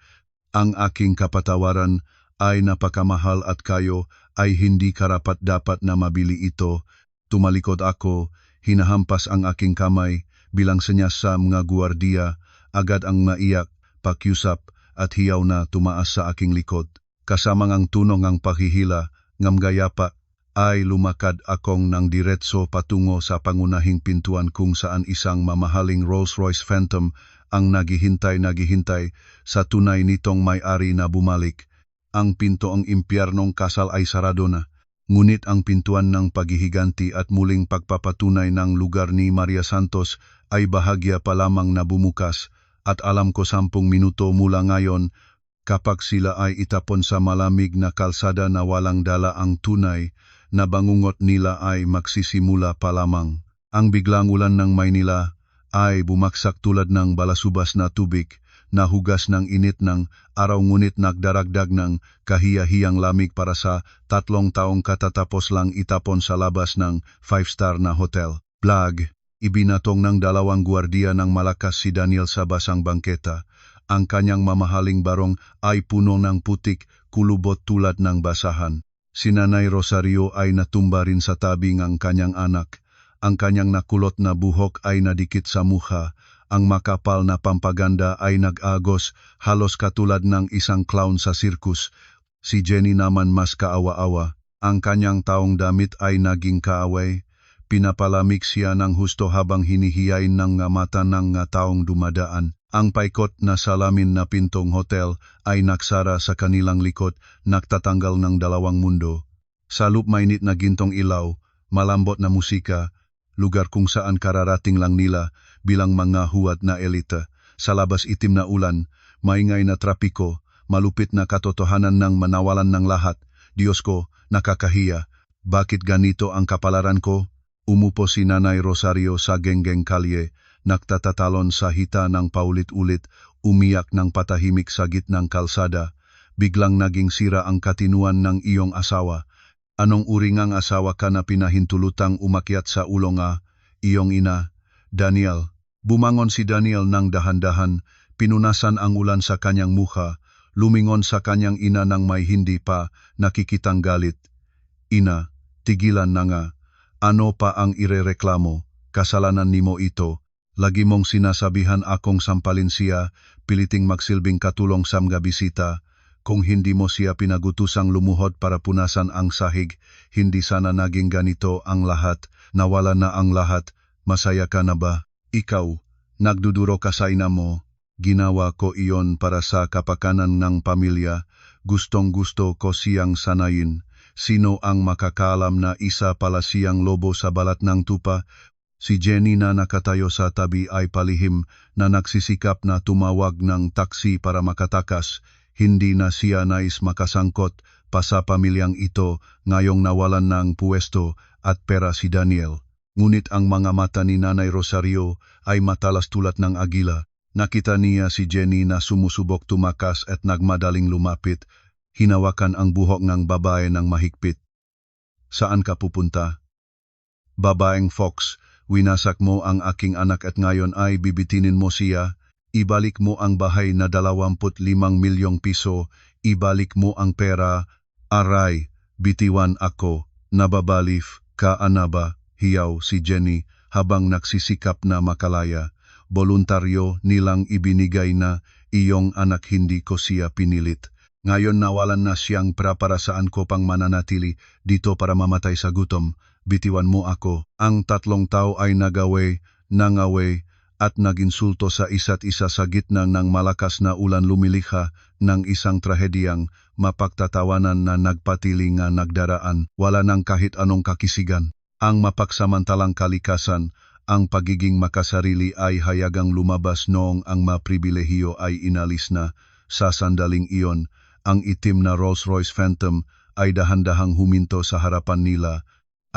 Ang aking kapatawaran ay napakamahal at kayo ay hindi karapat-dapat na mabili ito. Tumalikod ako, hinahampas ang aking kamay bilang senyas sa mga guwardiya. Agad ang maiyak, pakiusap at hiyaw na tumaas sa aking likod. Kasamang ang tunog ang paghihila, ngamgayapa, ay lumakad akong nang diretso patungo sa pangunahing pintuan kung saan isang mamahaling Rolls-Royce Phantom ang naghihintay sa tunay nitong may-ari na bumalik. Ang pinto ang impyernong kasal ay sarado na, ngunit ang pintuan ng paghihiganti at muling pagpapatunay ng lugar ni Maria Santos ay bahagya pa lamang na bumukas, at alam ko 10 minuto mula ngayon, kapag sila ay itapon sa malamig na kalsada na walang dala, ang tunay na bangungot nila ay magsisimula pa lamang. Ang biglang ulan ng Maynila ay bumaksak tulad ng balasubas na tubig, nahugas ng init ng araw, ngunit nagdaragdag ng kahiyahiyang lamig para sa 3 taong katatapos lang itapon sa labas ng 5-star na hotel. Blag, ibinatong ng 2 gwardiya ng malakas si Daniel sa basang bangketa. Ang kanyang mamahaling barong ay puno ng putik, kulubot tulad ng basahan. Si Nanay Rosario ay natumba rin sa tabi ng kanyang anak. Ang kanyang nakulot na buhok ay nadikit sa mukha. Ang makapal na pampaganda ay nag-agos, halos katulad ng isang clown sa sirkus. Si Jenny naman mas kaawa-awa. Ang kanyang taong damit ay naging kaaway. Pinapalamig siya ng husto habang hinihiyay ng mata ng taong dumadaan. Ang paikot na salamin na pintong hotel ay nagsara sa kanilang likod, nagtatanggal ng 2 mundo. Sa loob mainit na gintong ilaw, malambot na musika, lugar kung saan kararating lang nila bilang mga huwad na elite. Sa labas itim na ulan, maingay na trapiko, malupit na katotohanan ng manawalan ng lahat. Diyos ko, nakakahiya. Bakit ganito ang kapalaran ko? Umupo si Nanay Rosario sa genggeng kalye, nagtatatalon sa hita ng paulit-ulit, umiyak ng patahimik sa gitnang kalsada. Biglang naging sira ang katinuan ng iyong asawa. Anong uri ngang asawa ka na pinahintulutang umakyat sa ulo nga? Iyong ina, Daniel. Bumangon si Daniel ng dahan-dahan, pinunasan ang ulan sa kanyang mukha, lumingon sa kanyang ina ng may hindi pa nakikitang galit. Ina, tigilan na nga. Ano pa ang irereklamo? Kasalanan nimo ito. Lagi mong sinasabihan akong sampalin siya, piliting magsilbing katulong sa mga bisita. Kung hindi mo siya pinagutusang lumuhod para punasan ang sahig, hindi sana naging ganito ang lahat, nawala na ang lahat. Masaya ka na ba? Ikaw, nagduduro ka sa ina mo. Ginawa ko iyon para sa kapakanan ng pamilya. Gustong-gusto ko siyang sanayin. Sino ang makakaalam na isa pala siyang lobo sa balat ng tupa? Si Jenny na nakatayo sa tabi ay palihim na nagsisikap na tumawag ng taksi para makatakas. Hindi na siya nais makasangkot pa sa pamilyang ito ngayong nawalan ng puwesto at pera si Daniel. Ngunit ang mga mata ni Nanay Rosario ay matalas tulad ng agila. Nakita niya si Jenny na sumusubok tumakas at nagmadaling lumapit. Hinawakan ang buhok ng babae ng mahigpit. Saan ka pupunta? Babaeng Fox, winasak mo ang aking anak at ngayon ay bibitinin mo siya. Ibalik mo ang bahay na 25 milyong piso. Ibalik mo ang pera. Aray, bitiwan ako. Nababalif ka anaba, hiyaw si Jenny habang nagsisikap na makalaya. Voluntaryo nilang ibinigay na iyong anak, hindi ko siya pinilit. Ngayon nawalan na siyang para saan ko pang mananatili dito para mamatay sa gutom. Bitiwan mo ako. Ang 3 tao ay nangaway at naginsulto sa isa't isa sa gitna ng malakas na ulan, lumilikha ng isang trahedyang mapagtatawanan na nagpatili nga nagdaraan. Wala nang kahit anong kakisigan. Ang mapagsamantalang kalikasan, ang pagiging makasarili ay hayagang lumabas noong ang mapribilehiyo ay inalis na. Sa sandaling iyon, ang itim na Rolls-Royce Phantom ay dahan-dahang huminto sa harapan nila.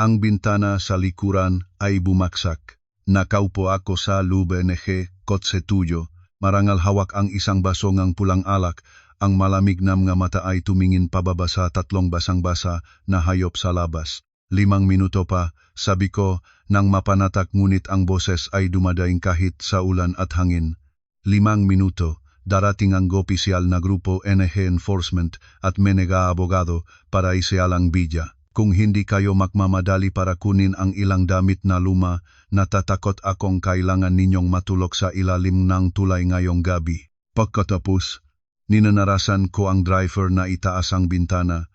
Ang bintana sa likuran ay bumaksak. Nakaupo ako sa LBNG, kotse tuyo. Marangal hawak ang isang baso ng pulang alak. Ang malamig na mga mata ay tumingin pababa sa 3 basang-basa na hayop sa labas. 5 minuto pa, sabi ko, nang mapanatak, ngunit ang boses ay dumadaing kahit sa ulan at hangin. 5 minuto. Darating ang opisyal na grupo NG Enforcement at menega abogado para isialang bidya. Kung hindi kayo magmamadali para kunin ang ilang damit na luma, natatakot akong kailangan ninyong matulog sa ilalim ng tulay ngayong gabi. Pagkatapos, ninanarasan ko ang driver na itaas ang bintana.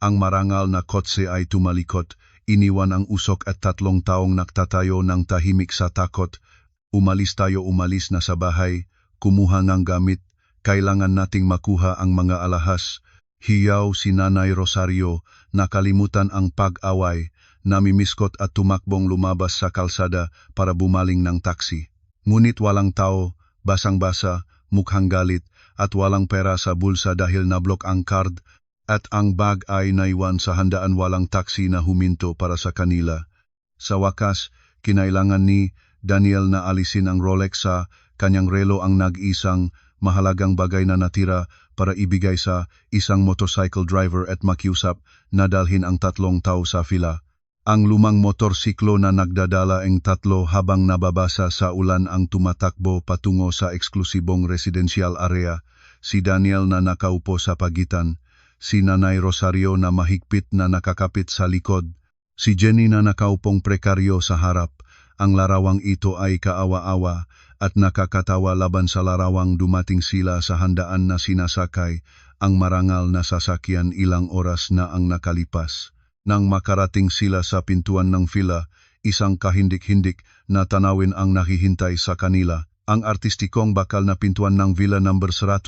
Ang marangal na kotse ay tumalikot, iniwan ang usok at 3 taong nagtatayo ng tahimik sa takot. Umalis na sa bahay. Kumuha ng gamit, kailangan nating makuha ang mga alahas. Hiyaw si Nanay Rosario, nakalimutan ang pag-away, namimiskot at tumakbong lumabas sa kalsada para bumaling ng taksi. Ngunit walang tao, basang-basa, mukhang galit, at walang pera sa bulsa dahil nablok ang card, at ang bag ay naiwan sa handaan. Walang taksi na huminto para sa kanila. Sa wakas, kinailangan ni Daniel na alisin ang Rolex sa kanyang relo, ang nag-isang mahalagang bagay na natira, para ibigay sa isang motorcycle driver at makiusap na dalhin ang 3 tao sa fila. Ang lumang motorsiklo na nagdadala ang 3 habang nababasa sa ulan ang tumatakbo patungo sa eksklusibong residential area. Si Daniel na nakaupo sa pagitan, si Nanay Rosario na mahigpit na nakakapit sa likod, si Jenny na nakaupong prekaryo sa harap. Ang larawang ito ay kaawa-awa at nakakatawa laban sa larawang dumating sila sa handaan na sinasakay. Ang marangal na sasakyan, ilang oras na ang nakalipas. Nang makarating sila sa pintuan ng fila, isang kahindik-hindik na tanawin ang nakihintay sa kanila. Ang artistikong bakal na pintuan ng Villa No. 168,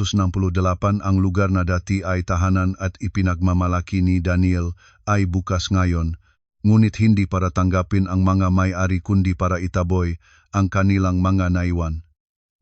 ang lugar na dati ay tahanan at ipinagmamalaki ni Daniel, ay bukas ngayon. Ngunit hindi para tanggapin ang mga may-ari kundi para itaboy ang kanilang mga naiwan.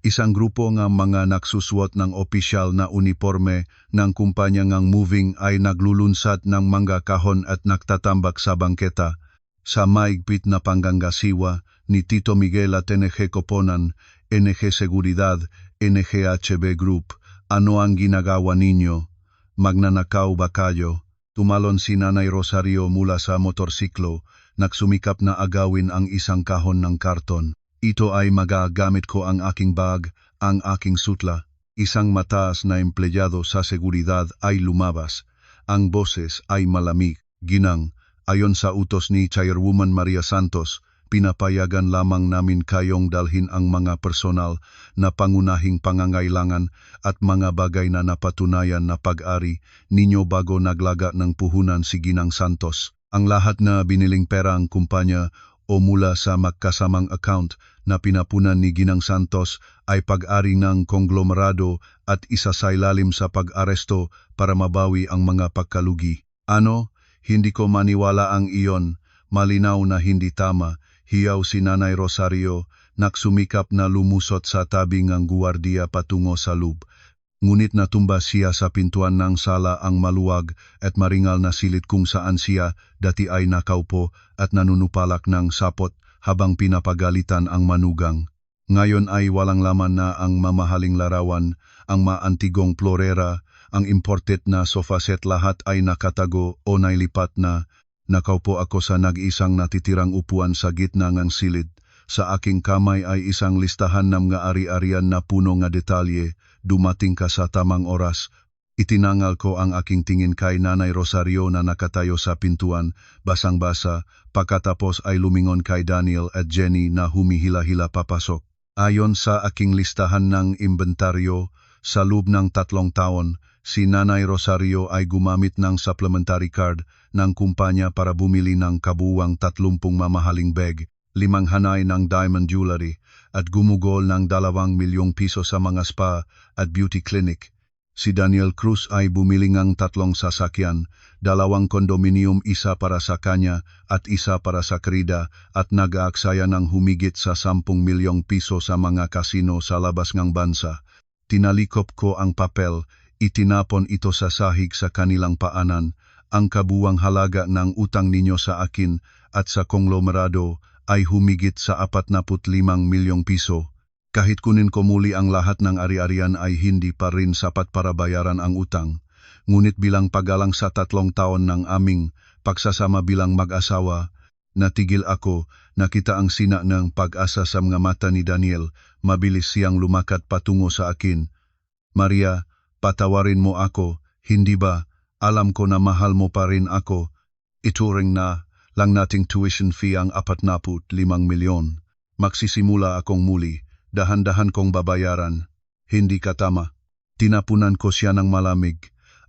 Isang grupo ng mga nagsusuot ng opisyal na uniforme ng kumpanya ng moving ay naglulunsad ng mga kahon at nagtatambak sa bangketa. Sa maigpit na panggangasiwa ni Tito Miguel at NG Koponan, NG Seguridad, NGHB Group, ano ang ginagawa ninyo? Magnanakaw ba kayo? Tumalon si Nanay Rosario mula sa motorsiklo, nagsumikap na agawin ang isang kahon ng karton. Ito ay magagamit ko ang aking bag, ang aking sutla. Isang mataas na empleyado sa seguridad ay lumabas. Ang boses ay malamig. Ginang, ayon sa utos ni Chairwoman Maria Santos, pinapayagan lamang namin kayong dalhin ang mga personal na pangunahing pangangailangan at mga bagay na napatunayan na pag-ari ninyo bago naglaga ng puhunan si Ginang Santos. Ang lahat na biniling pera ang kumpanya o mula sa magkasamang account na pinapunan ni Ginang Santos ay pag-ari ng konglomerado at isasailalim sa pag-aresto para mabawi ang mga pagkalugi. Ano? Hindi ko maniwala ang iyon. Malinaw na hindi tama. Hiyaw si Nanay Rosario, nagsumikap na lumusot sa tabi ng guwardiya patungo sa loob. Ngunit natumba siya sa pintuan ng sala ang maluwag at maringal na silid kung saan siya dati ay nakaupo at nanunupalak ng sapot habang pinapagalitan ang manugang. Ngayon ay walang laman na ang mamahaling larawan, ang maantigong florera, ang imported na sofa set lahat ay nakatago o nailipat na. Nakaupo ako sa nag-isang natitirang upuan sa gitna ng silid. Sa aking kamay ay isang listahan ng mga ari-arian na puno nga detalye. Dumating ka sa tamang oras. Itinangal ko ang aking tingin kay Nanay Rosario na nakatayo sa pintuan, basang-basa, pagkatapos ay lumingon kay Daniel at Jenny na humihila-hila papasok. Ayon sa aking listahan ng inventaryo, sa loob ng 3 taon, si Nanay Rosario ay gumamit ng supplementary card ng kumpanya para bumili ng kabuuang 30 mamahaling bag, 5 hanay ng diamond jewelry, at gumugol ng 2 milyong piso sa mga spa at beauty clinic. Si Daniel Cruz ay bumili ng 3 sasakyan, 2 kondominium, isa para sa kanya at isa para sa Krida, at nag-aaksaya ng humigit sa 10 milyong piso sa mga kasino sa labas ng bansa. Tinalikop ko ang papel, itinapon ito sa sahig sa kanilang paanan. Ang kabuuang halaga ng utang ninyo sa akin at sa konglomerado ay humigit sa 45 milyong piso. Kahit kunin ko muli ang lahat ng ari-arian ay hindi pa rin sapat para bayaran ang utang. Ngunit bilang paggalang sa 3 taon ng aming pagsasama bilang mag-asawa, natigil ako. Nakita ang sina ng pag-asa sa mga mata ni Daniel. Mabilis siyang lumakad patungo sa akin. Maria, patawarin mo ako, hindi ba? Alam ko na mahal mo pa rin ako. Ituring na lang nating tuition fee ang 45 milyon. Magsisimula akong muli. Dahan-dahan kong babayaran. Hindi ka tama. Tinapunan ko siya ng malamig.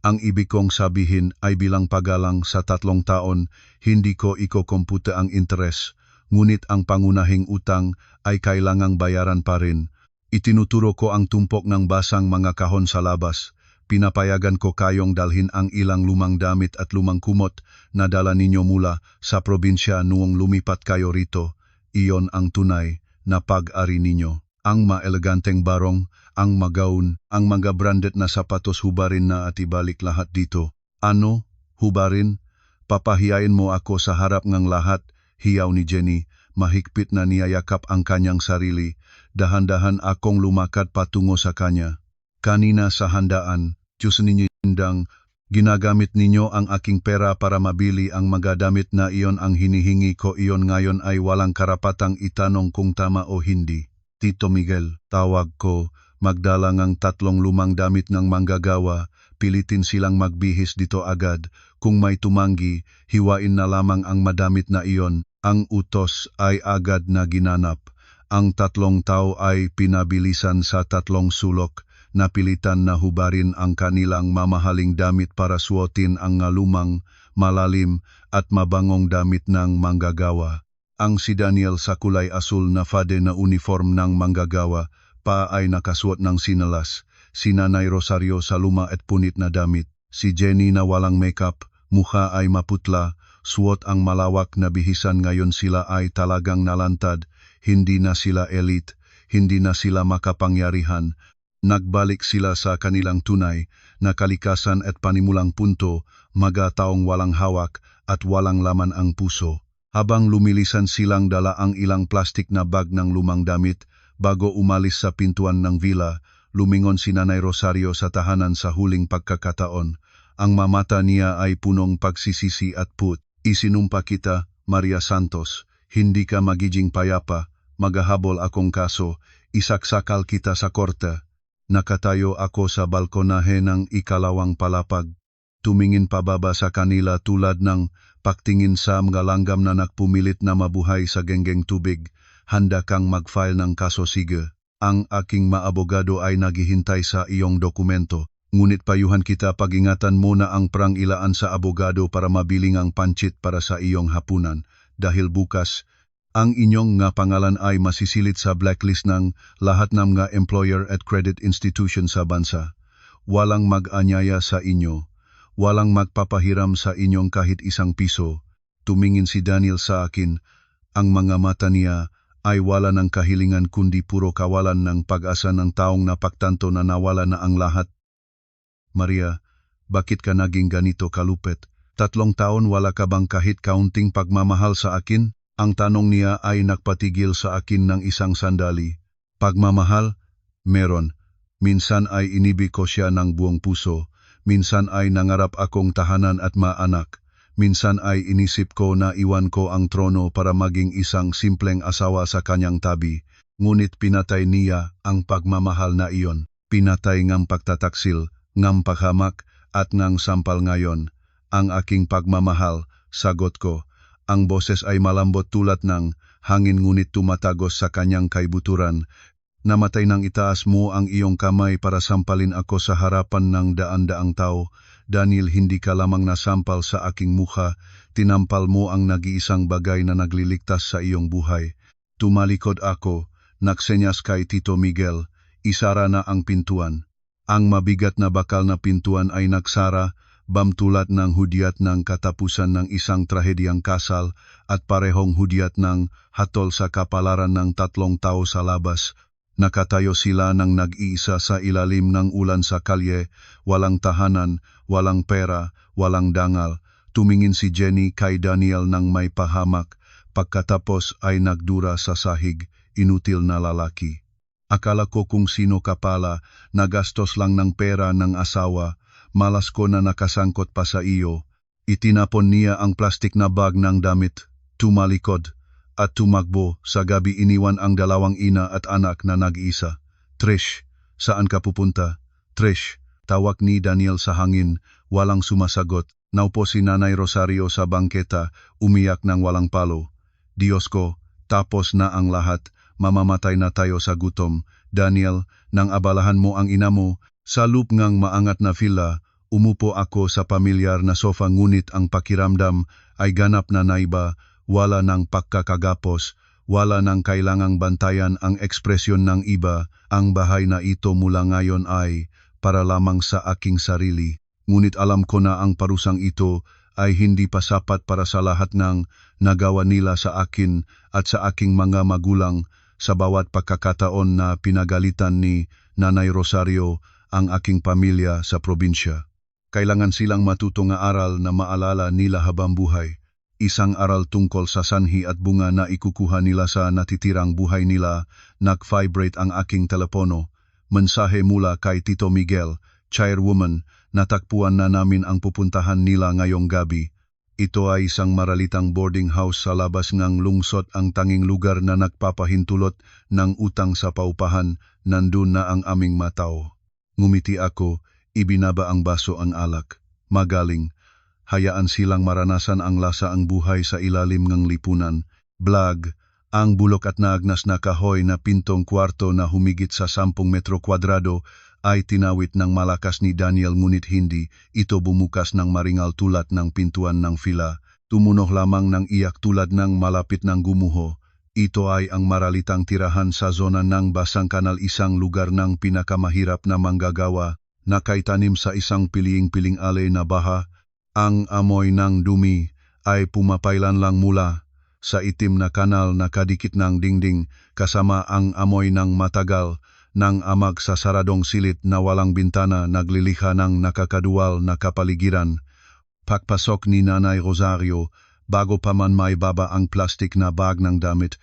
Ang ibig kong sabihin ay bilang pagalang sa 3 taon, hindi ko ikokomputa ang interes. Ngunit ang pangunahing utang ay kailangang bayaran pa rin. Itinuturo ko ang tumpok ng basang mga kahon sa labas. Pinapayagan ko kayong dalhin ang ilang lumang damit at lumang kumot na dala ninyo mula sa probinsya noong lumipat kayo rito. Iyon ang tunay na pag-ari ninyo. Ang maeleganteng barong, ang magaun, ang mga branded na sapatos, hubarin na at ibalik lahat dito. Ano? Hubarin? Papahiyain mo ako sa harap ng lahat, hiyaw ni Jenny. Mahigpit na niyayakap ang kanyang sarili. Dahan-dahan akong lumakad patungo sa kanya. Kanina sa handaan, Diyos ninyo indang, ginagamit ninyo ang aking pera para mabili ang mga damit na iyon ang hinihingi ko. Iyon ngayon ay walang karapatang itanong kung tama o hindi. Tito Miguel, tawag ko, magdala ng 3 lumang damit ng manggagawa, pilitin silang magbihis dito agad. Kung may tumanggi, hiwain na lamang ang madamit na iyon. Ang utos ay agad na ginanap. Ang 3 tao ay pinabilisan sa 3 sulok. Napilitan na hubarin ang kanilang mamahaling damit para suotin ang lumang, malalim at mabangong damit ng manggagawa. Ang si Daniel sa kulay asul na fade na uniform ng manggagawa, pa ay nakasuot ng sinalas. Si Nanay Rosario sa luma at punit na damit. Si Jenny na walang makeup, mukha ay maputla, suot ang malawak na bihisan. Ngayon sila ay talagang nalantad. Hindi na sila elite, hindi na sila makapangyarihan. Nagbalik sila sa kanilang tunay na kalikasan at panimulang punto, mga taong walang hawak at walang laman ang puso. Habang lumilisan silang dala ang ilang plastik na bag ng lumang damit, bago umalis sa pintuan ng villa, lumingon si Nanay Rosario sa tahanan sa huling pagkakataon. Ang mamata niya ay punong pagsisisi at put. Isinumpa kita, Maria Santos, hindi ka magiging payapa, maghahabol akong kaso, isaksakal kita sa korte. Nakatayo ako sa balkonahe ng ikalawang palapag. Tumingin pababa sa kanila tulad ng pagtingin sa mga langgam na nagpumilit na mabuhay sa genggeng tubig. Handa kang mag-file ng kaso, sige. Ang aking maabogado ay naghihintay sa iyong dokumento. Ngunit payuhan kita, pag-ingatan mo na ang prangilaan sa abogado para mabiling ang pancit para sa iyong hapunan. Dahil bukas, ang inyong nga pangalan ay masisilit sa blacklist ng lahat ng mga employer at credit institution sa bansa. Walang mag-anyaya sa inyo. Walang magpapahiram sa inyong kahit isang piso. Tumingin si Daniel sa akin. Ang mga mata niya ay wala ng kahilingan kundi puro kawalan ng pag-asa ng taong napagtanto na nawala na ang lahat. Maria, bakit ka naging ganito kalupit? 3 taon wala ka bang kahit kaunting pagmamahal sa akin? Ang tanong niya ay nagpatigil sa akin ng isang sandali. Pagmamahal? Meron. Minsan ay inibig ko siya ng buong puso. Minsan ay nangarap akong tahanan at maanak. Minsan ay inisip ko na iwan ko ang trono para maging isang simpleng asawa sa kanyang tabi. Ngunit pinatay niya ang pagmamahal na iyon. Pinatay ngang pagtataksil, ngang paghamak at ngang sampal ngayon. Ang aking pagmamahal, sagot ko. Ang boses ay malambot tulad ng hangin ngunit tumatagos sa kanyang kaibuturan. Namatay nang itaas mo ang iyong kamay para sampalin ako sa harapan ng daan-daang tao. Daniel, hindi ka lamang nasampal sa aking mukha, tinampal mo ang nag-iisang bagay na nagliligtas sa iyong buhay. Tumalikod ako, nagsenyas kay Tito Miguel, isara na ang pintuan. Ang mabigat na bakal na pintuan ay nagsara, bamtulad ng hudyat ng katapusan ng isang trahediyang kasal at parehong hudyat ng hatol sa kapalaran ng 3 tao sa labas. Nakatayo sila ng nag-iisa sa ilalim ng ulan sa kalye, walang tahanan, walang pera, walang dangal. Tumingin si Jenny kay Daniel ng may pahamak, pagkatapos ay nagdura sa sahig, inutil na lalaki. Akala ko kung sino ka pala, nagastos lang ng pera ng asawa, malas ko na nakasangkot pa sa iyo. Itinapon niya ang plastik na bag ng damit, tumalikod, at tumakbo. Sa gabi iniwan ang 2 ina at anak na nag-iisa. Trish, saan ka pupunta? Trish, tawag ni Daniel sa hangin, walang sumasagot. Naupo si Nanay Rosario sa bangketa, umiyak ng walang palo. Diyos ko, tapos na ang lahat. Mamamatay na tayo sa gutom. Daniel, nang abalahan mo ang ina mo, sa loop ngang maangat na fila, umupo ako sa pamilyar na sofa ngunit ang pakiramdam ay ganap na naiba, wala ng pagkakagapos, wala ng kailangang bantayan ang ekspresyon ng iba. Ang bahay na ito mula ngayon ay para lamang sa aking sarili. Ngunit alam ko na ang parusang ito ay hindi pa sapat para sa lahat ng nagawa nila sa akin at sa aking mga magulang. Sa bawat pagkakataon na pinagalitan ni Nanay Rosario ang aking pamilya sa probinsya. Kailangan silang matutong aral na maalala nila habang buhay. Isang aral tungkol sa sanhi at bunga na ikukuha nila sa natitirang buhay nila. Nag-vibrate ang aking telepono. Mensahe mula kay Tito Miguel, chairwoman, natakpuan na namin ang pupuntahan nila ngayong gabi. Ito ay isang maralitang boarding house sa labas ng lungsod, ang tanging lugar na nagpapahintulot ng utang sa paupahan. Nandun na ang aming matao. Ngumiti ako, ibinaba ang baso ang alak. Magaling. Hayaan silang maranasan ang lasa ang buhay sa ilalim ng lipunan. Blag, ang bulok at naagnas na kahoy na pintong kwarto na humigit sa 10 metro kwadrado ay tinawit ng malakas ni Daniel ngunit hindi ito bumukas ng maringal tulad ng pintuan ng fila. Tumunog lamang ng iyak tulad ng malapit ng gumuho. Ito ay ang maralitang tirahan sa zona ng Basang Kanal, isang lugar ng pinakamahirap na manggagawa, nakaitanim sa isang piling-piling alay na baha. Ang amoy ng dumi ay pumapailan lang mula sa itim na kanal na kadikit ng dingding kasama ang amoy ng matagal ng amag sa saradong silid na walang bintana nagliliha ng nakakaduwal na kapaligiran. Pagpasok ni Nanay Rosario, bago pa man may baba ang plastik na bag ng damit,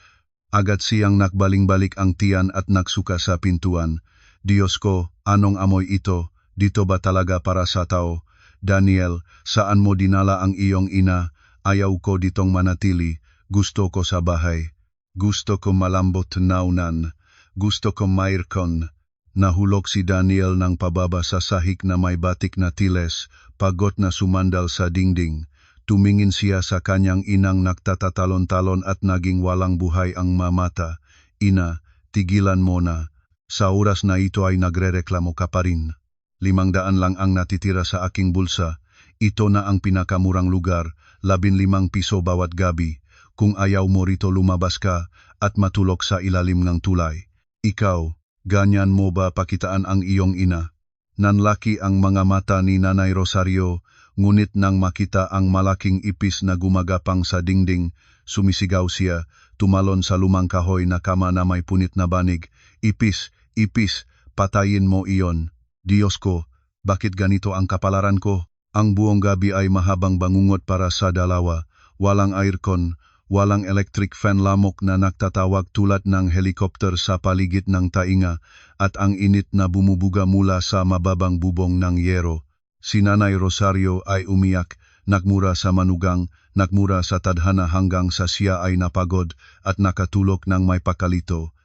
agad siyang nakbaling-balik ang tiyan at nagsuka sa pintuan. Diyos ko, anong amoy ito? Dito ba talaga para sa tao? Daniel, saan mo dinala ang iyong ina? Ayaw ko ditong manatili. Gusto ko sa bahay. Gusto ko malambot na unan. Gusto ko mayroon. Nahulog si Daniel ng pababa sa sahig na may batik na tiles, pagod na sumandal sa dingding. Tumingin siya sa kanyang inang nagtatatalon-talon at naging walang buhay ang mamata. Ina, tigilan mo na. Sa oras na ito ay nagrereklamo ka pa rin. 500 lang ang natitira sa aking bulsa. Ito na ang pinakamurang lugar, 15 piso bawat gabi. Kung ayaw mo rito lumabas ka at matulog sa ilalim ng tulay. Ikaw, ganyan mo ba pakitaan ang iyong ina? Nanlaki ang mga mata ni Nanay Rosario, ngunit nang makita ang malaking ipis na gumagapang sa dingding, sumisigaw siya, tumalon sa lumang kahoy na kama na may punit na banig. Ipis, ipis, patayin mo iyon. Diyos ko, bakit ganito ang kapalaran ko? Ang buong gabi ay mahabang bangungot para sa dalawa, walang aircon, walang electric fan lamok na nagtatawag tulad ng helikopter sa paligid ng tainga at ang init na bumubuga mula sa mababang bubong ng yero. Si Nanay Rosario ay umiyak, nagmura sa manugang, nagmura sa tadhana hanggang sa siya ay napagod at nakatulog ng may pakalito.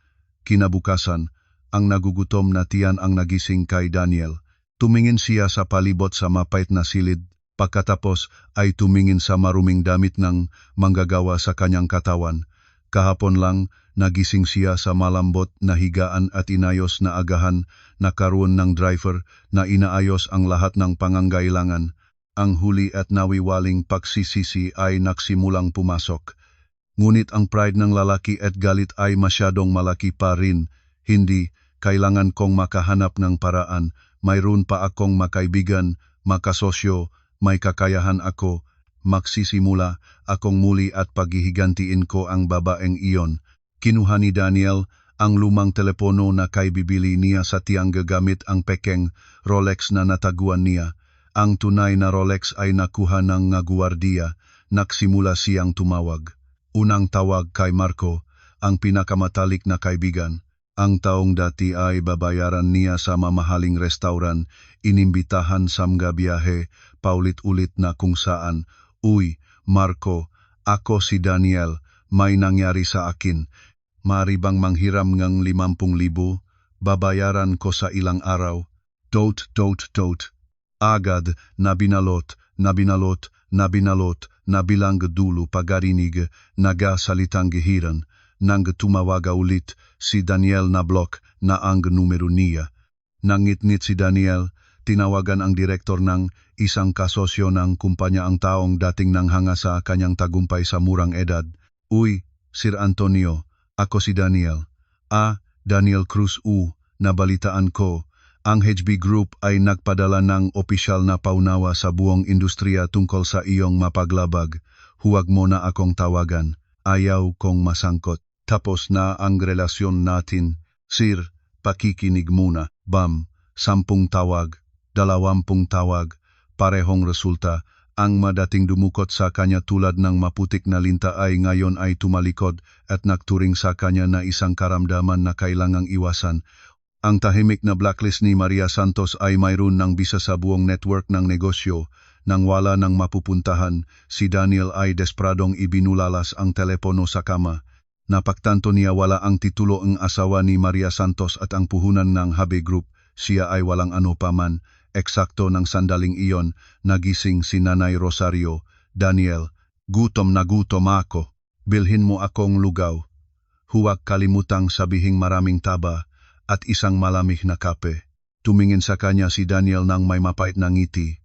Kinabukasan, ang nagugutom na tiyan ang nagising kay Daniel. Tumingin siya sa palibot sa mapait na silid. Pagkatapos ay tumingin sa maruming damit ng manggagawa sa kanyang katawan. Kahapon lang, nagising siya sa malambot na higaan at inayos na agahan na karoon ng driver na inaayos ang lahat ng pangangailangan. Ang huli at nawiwaling pagsisisi ay nagsimulang pumasok. Ngunit ang pride ng lalaki at galit ay masyadong malaki pa rin. Hindi, kailangan kong makahanap ng paraan. Mayroon pa akong makaibigan, makasosyo, may kakayahan ako, magsisimula akong muli at paghihigantiin ko ang babaeng iyon. Kinuha ni Daniel ang lumang telepono na kaibibili niya sa tiyang gagamit ang pekeng Rolex na nataguan niya. Ang tunay na Rolex ay nakuha ng guwardiya, nagsimula siyang tumawag. Unang tawag kay Marco, ang pinakamatalik na kaibigan. Ang taong dati ay babayaran niya sa mamahaling restauran, inimbitahan sa mga biyahe, paulit-ulit na kung saan. Uy, Marco, ako si Daniel, may nangyari sa akin. Maaari bang manghiram ng 50,000? Babayaran ko sa ilang araw. Tot. Agad na binalot, nabilang dulo pagarinig, nagasalitang gihiran. Nang tumawaga ulit, si Daniel na block na ang numero niya. Nangitnit si Daniel, tinawagan ang direktor ng isang kasosyo ng kumpanya ang taong dating nanghanga sa kanyang tagumpay sa murang edad. Uy, Sir Antonio, ako si Daniel. Daniel Cruz nabalitaan ko. Ang HB Group ay nagpadala ng opisyal na paunawa sa buong industriya tungkol sa iyong mapaglabag. Huwag mo na akong tawagan. Ayaw kong masangkot. Tapos na ang relasyon natin. Sir, pakikinig muna. Bam, 10 tawag, 20 tawag, parehong resulta. Ang madating dumukot sa kanya tulad ng maputik na linta ay ngayon ay tumalikod at nagturing sa kanya na isang karamdaman na kailangang iwasan. Ang tahimik na blacklist ni Maria Santos ay mayroon ng bisa sa buong network ng negosyo. Nang wala ng mapupuntahan, si Daniel ay despradong ibinulalas ang telepono sa kama. Napagtanto niya wala ang titulo ang asawa ni Maria Santos at ang puhunan ng HB Group. Siya ay walang ano pa man. Eksakto ng sandaling iyon, nagising si Nanay Rosario. Daniel, gutom na gutom ako. Bilhin mo akong lugaw. Huwag kalimutang sabihing maraming taba at isang malamig na kape. Tumingin sa kanya si Daniel nang may mapait na ngiti.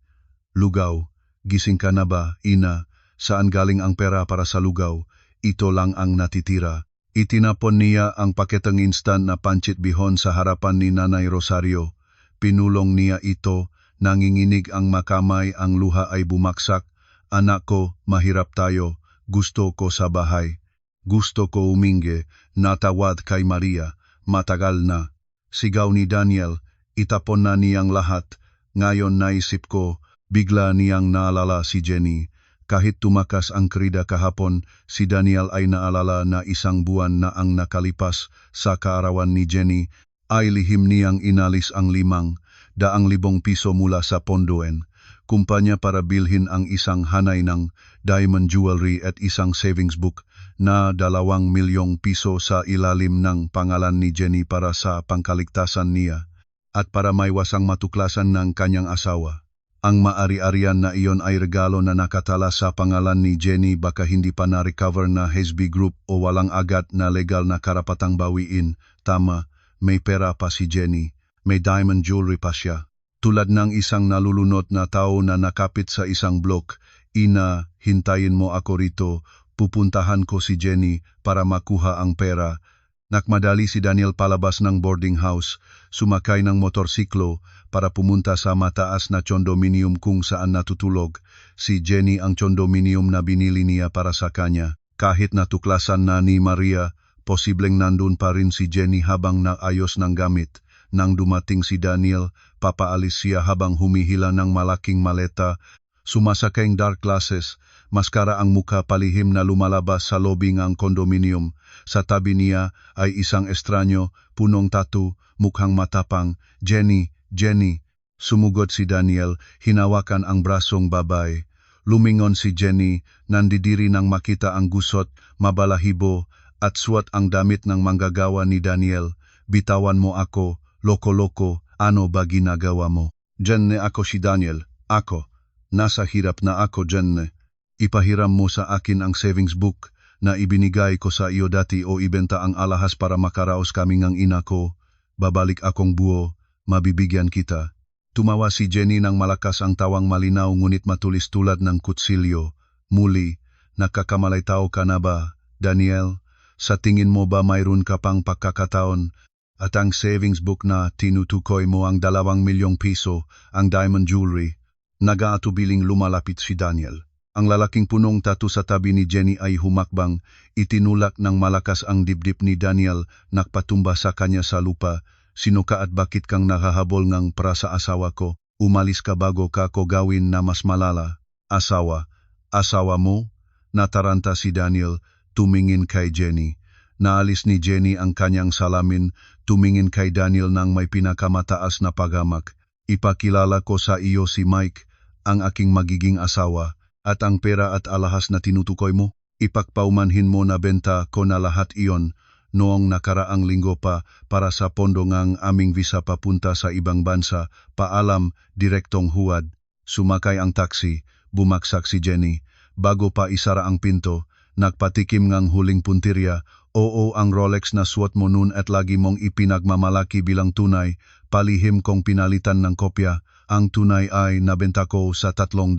Lugaw, gising ka na ba, ina? Saan galing ang pera para sa lugaw? Ito lang ang natitira. Itinapon niya ang paketeng instant na pancit bihon sa harapan ni Nanay Rosario. Pinulong niya ito, nanginginig ang makamay, ang luha ay bumaksak. Anak ko, mahirap tayo. Gusto ko sa bahay. Gusto ko umingge, natawad kay Maria, matagal na. Sigaw ni Daniel, itapon na niyang lahat. Ngayon naisip ko, bigla niyang naalala si Jenny. Kahit tumakas ang krida kahapon, si Daniel ay naalala na isang buwan na ang nakalipas sa kaarawan ni Jenny, ay lihim niyang inalis ang 500,000 piso mula sa pondoen. Kumpanya para bilhin ang isang hanay ng diamond jewelry at isang savings book na 2 milyong piso sa ilalim ng pangalan ni Jenny para sa pangkaligtasan niya at para maiwasang matuklasan ng kanyang asawa. Ang maari-arian na iyon ay regalo na nakatala sa pangalan ni Jenny, baka hindi pa na-recover na Hesby Group o walang agad na legal na karapatang bawiin. Tama, may pera pa si Jenny, may diamond jewelry pa siya. Tulad ng isang nalulunod na tao na nakapit sa isang blok, ina, hintayin mo ako rito, pupuntahan ko si Jenny para makuha ang pera. Nakmadali si Daniel palabas ng boarding house, sumakay ng motorsiklo para pumunta sa mataas na condominium kung saan natutulog si Jenny, ang condominium na binili niya para sa kanya. Kahit natuklasan na ni Maria, posibleng nandun pa rin si Jenny habang naayos ng gamit. Nang dumating si Daniel, papaalis siya habang humihila ng malaking maleta. Sumasakayng dark glasses, maskara ang muka, palihim na lumalabas sa lobby ng condominium. Sa tabi niya ay isang estranyo, punong tattoo, mukhang matapang. Jenny, Jenny. Sumugod si Daniel, hinawakan ang brasong babae. Lumingon si Jenny, nandidiri nang makita ang gusot, mabalahibo, at suot ang damit ng manggagawa ni Daniel. Bitawan mo ako, loko-loko, ano ba ginagawa mo? Jenny, ako si Daniel, ako. Nasa hirap na ako, Jenny. Ipahiram mo sa akin ang savings book na ibinigay ko sa iyo dati o ibenta ang alahas para makaraos kami ng ina ko. Babalik akong buo, mabibigyan kita. Tumawa si Jenny ng malakas, ang tawang malinaw ngunit matulis tulad ng kutsilyo. Muli, nakakamalay tao ka na ba, Daniel? Sa tingin mo ba mayroon ka pang pagkakataon? At ang savings book na tinutukoy mo, ang 2 milyong piso, ang diamond jewelry. Nag-aatubiling lumalapit si Daniel. Ang lalaking punong tattoo sa tabi ni Jenny ay humakbang, itinulak ng malakas ang dibdib ni Daniel, nakpatumba sa kanya sa lupa. Sino ka at bakit kang nakahabol ng para sa asawa ko? Umalis ka bago ka ko gawin na mas malala. Asawa? Asawa mo? Nataranta si Daniel, tumingin kay Jenny. Naalis ni Jenny ang kanyang salamin, tumingin kay Daniel ng may pinakamataas na paghamak. Ipakilala ko sa iyo si Mike, ang aking magiging asawa, at ang pera at alahas na tinutukoy mo, ipagpaumanhin mo na benta ko na lahat iyon noong nakaraang linggo pa para sa pondo ng aming visa papunta sa ibang bansa. Paalam, Direktong Huwad. Sumakay ang taxi, bumaksak si Jenny. Bago pa isara ang pinto, nagpatikim ng huling puntirya. Oo, ang Rolex na suot mo noon at lagi mong ipinagmamalaki bilang tunay, palihim kong pinalitan ng kopya. Ang tunay ay nabenta ko sa 300,000.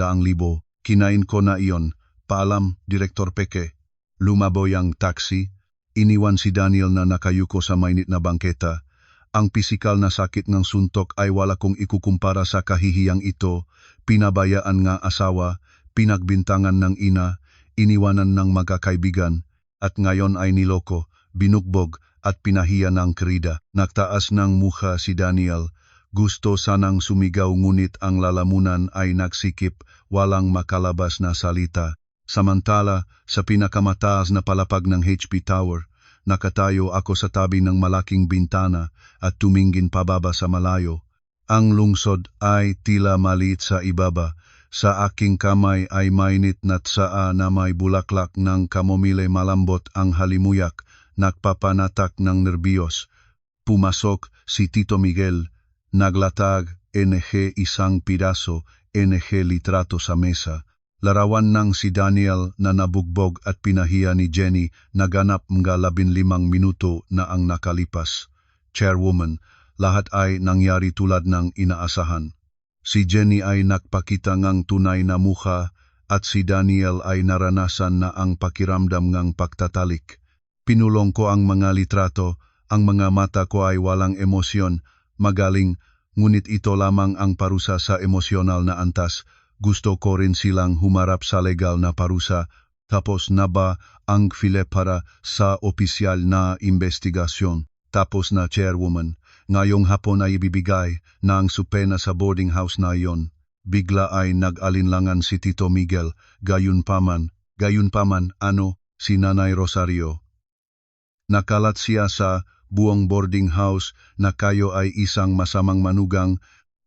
Kinain ko na iyon. Paalam, Direktor Peke. Lumaboy ang taxi. Iniwan si Daniel na nakayuko sa mainit na bangketa. Ang pisikal na sakit ng suntok ay wala kong ikukumpara sa kahihiyang ito. Pinabayaan nga asawa, pinagbintangan ng ina, iniwanan ng magkakaibigan, at ngayon ay niloko, binugbog at pinahiya ng krida. Nagtaas ng mukha si Daniel. Gusto sanang sumigaw ngunit ang lalamunan ay nagsikip, walang makalabas na salita. Samantala, sa pinakamataas na palapag ng HP Tower, nakatayo ako sa tabi ng malaking bintana at tumingin pababa sa malayo. Ang lungsod ay tila maliit sa ibaba. Sa aking kamay ay mainit na tsaa na may bulaklak ng kamomile, malambot ang halimuyak, nagpapanatak ng nerbiyos. Pumasok si Tito Miguel, naglatag, NG isang piraso, NG litrato sa mesa. Larawan ng si Daniel na nabugbog at pinahiya ni Jenny, naganap mga 15 minuto na ang nakalipas. Chairwoman, lahat ay nangyari tulad ng inaasahan. Si Jenny ay nagpakita ng tunay na mukha at si Daniel ay naranasan na ang pakiramdam ng pagtatalik. Pinulong ko ang mga litrato, ang mga mata ko ay walang emosyon, magaling, ngunit ito lamang ang parusa sa emosyonal na antas. Gusto ko rin silang humarap sa legal na parusa. Tapos na ba ang file para sa opisyal na investigasyon? Tapos na, Chairwoman. Ngayong hapon ay ibibigay na ang supena sa boarding house na iyon. Bigla ay nag-alinlangan si Tito Miguel. Gayunpaman, ano, si Nanay Rosario. Nakalat siya sa buong boarding house na kayo ay isang masamang manugang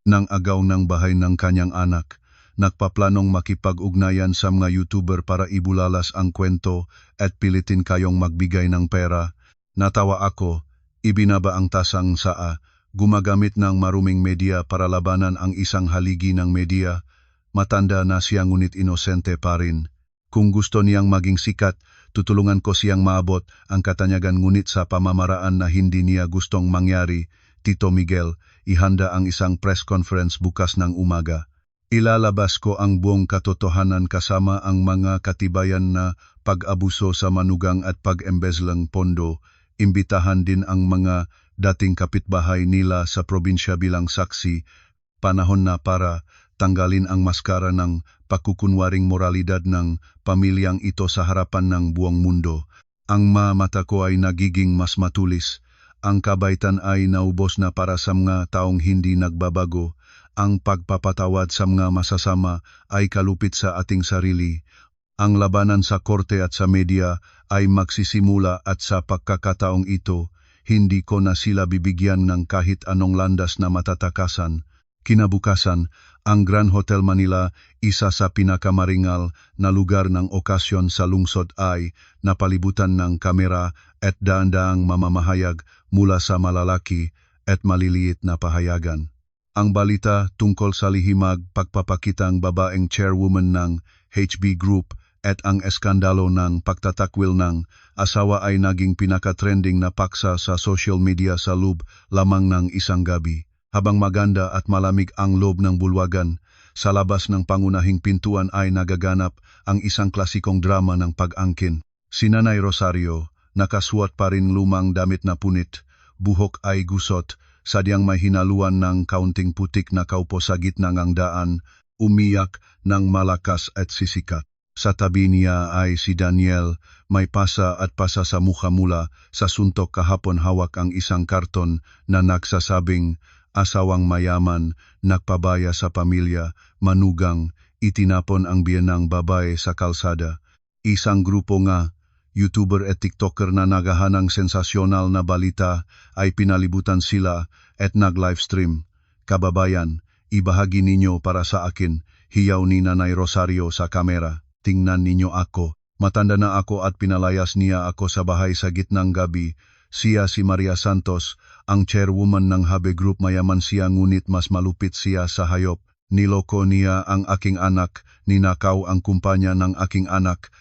ng agaw ng bahay ng kanyang anak. Nagpaplanong makipag-ugnayan sa mga YouTuber para ibulalas ang kwento at pilitin kayong magbigay ng pera. Natawa ako, ibinaba ang tasang saa, gumagamit ng maruming media para labanan ang isang haligi ng media. Matanda na siya ngunit inosente pa rin. Kung gusto niyang maging sikat, tutulungan ko siyang maabot ang katanyagan ngunit sa pamamaraan na hindi niya gustong mangyari. Tito Miguel, ihanda ang isang press conference bukas ng umaga. Ilalabas ko ang buong katotohanan kasama ang mga katibayan na pag-abuso sa manugang at pag-embezlang pondo. Imbitahan din ang mga dating kapitbahay nila sa probinsya bilang saksi. Panahon na para tanggalin ang maskara ng pakukunwaring moralidad ng pamilyang ito sa harapan ng buong mundo. Ang mata ko ay nagiging mas matulis. Ang kabaitan ay naubos na para sa mga taong hindi nagbabago. Ang pagpapatawad sa mga masasama ay kalupit sa ating sarili. Ang labanan sa korte at sa media ay magsisimula at sa pagkakataong ito, hindi ko na sila bibigyan ng kahit anong landas na matatakasan. Kinabukasan, ang Grand Hotel Manila, isa sa pinakamaringal na lugar ng okasyon sa lungsod ay napalibutan ng kamera at daan-daang mamamahayag mula sa malalaki at maliliit na pahayagan. Ang balita tungkol sa lihimag pagpapakitang babaeng chairwoman ng HB Group at ang eskandalo ng pagtatakwil ng asawa ay naging pinaka-trending na paksa sa social media sa loob lamang ng isang gabi. Habang maganda at malamig ang loob ng bulwagan, sa labas ng pangunahing pintuan ay nagaganap ang isang klasikong drama ng pag-angkin. Si Nanay Rosario, nakasuot pa rin lumang damit na punit, buhok ay gusot, sadyang may hinaluan ng kaunting putik na kaupo sa gitna ng daan, umiyak ng malakas at sisikat. Sa tabi niya ay si Daniel, may pasa at pasa sa mukha mula sa suntok kahapon hawak ang isang karton na nagsasabing, asawang mayaman, nagpabaya sa pamilya, manugang, itinapon ang biyenang babae sa kalsada. Isang grupo nga, YouTuber at TikToker na naghahanang sensasyonal na balita ay pinalibutan sila at nag-livestream. Kababayan, ibahagi ninyo para sa akin, hiyaw ni Nanay Rosario sa kamera. Tingnan ninyo ako. Matanda na ako at pinalayas niya ako sa bahay sa gitnang gabi. Siya si Maria Santos, ang chairwoman ng HB Group. Mayaman siya ngunit mas malupit siya sa hayop. Niloko niya ang aking anak, ninakaw ang kumpanya ng aking anak.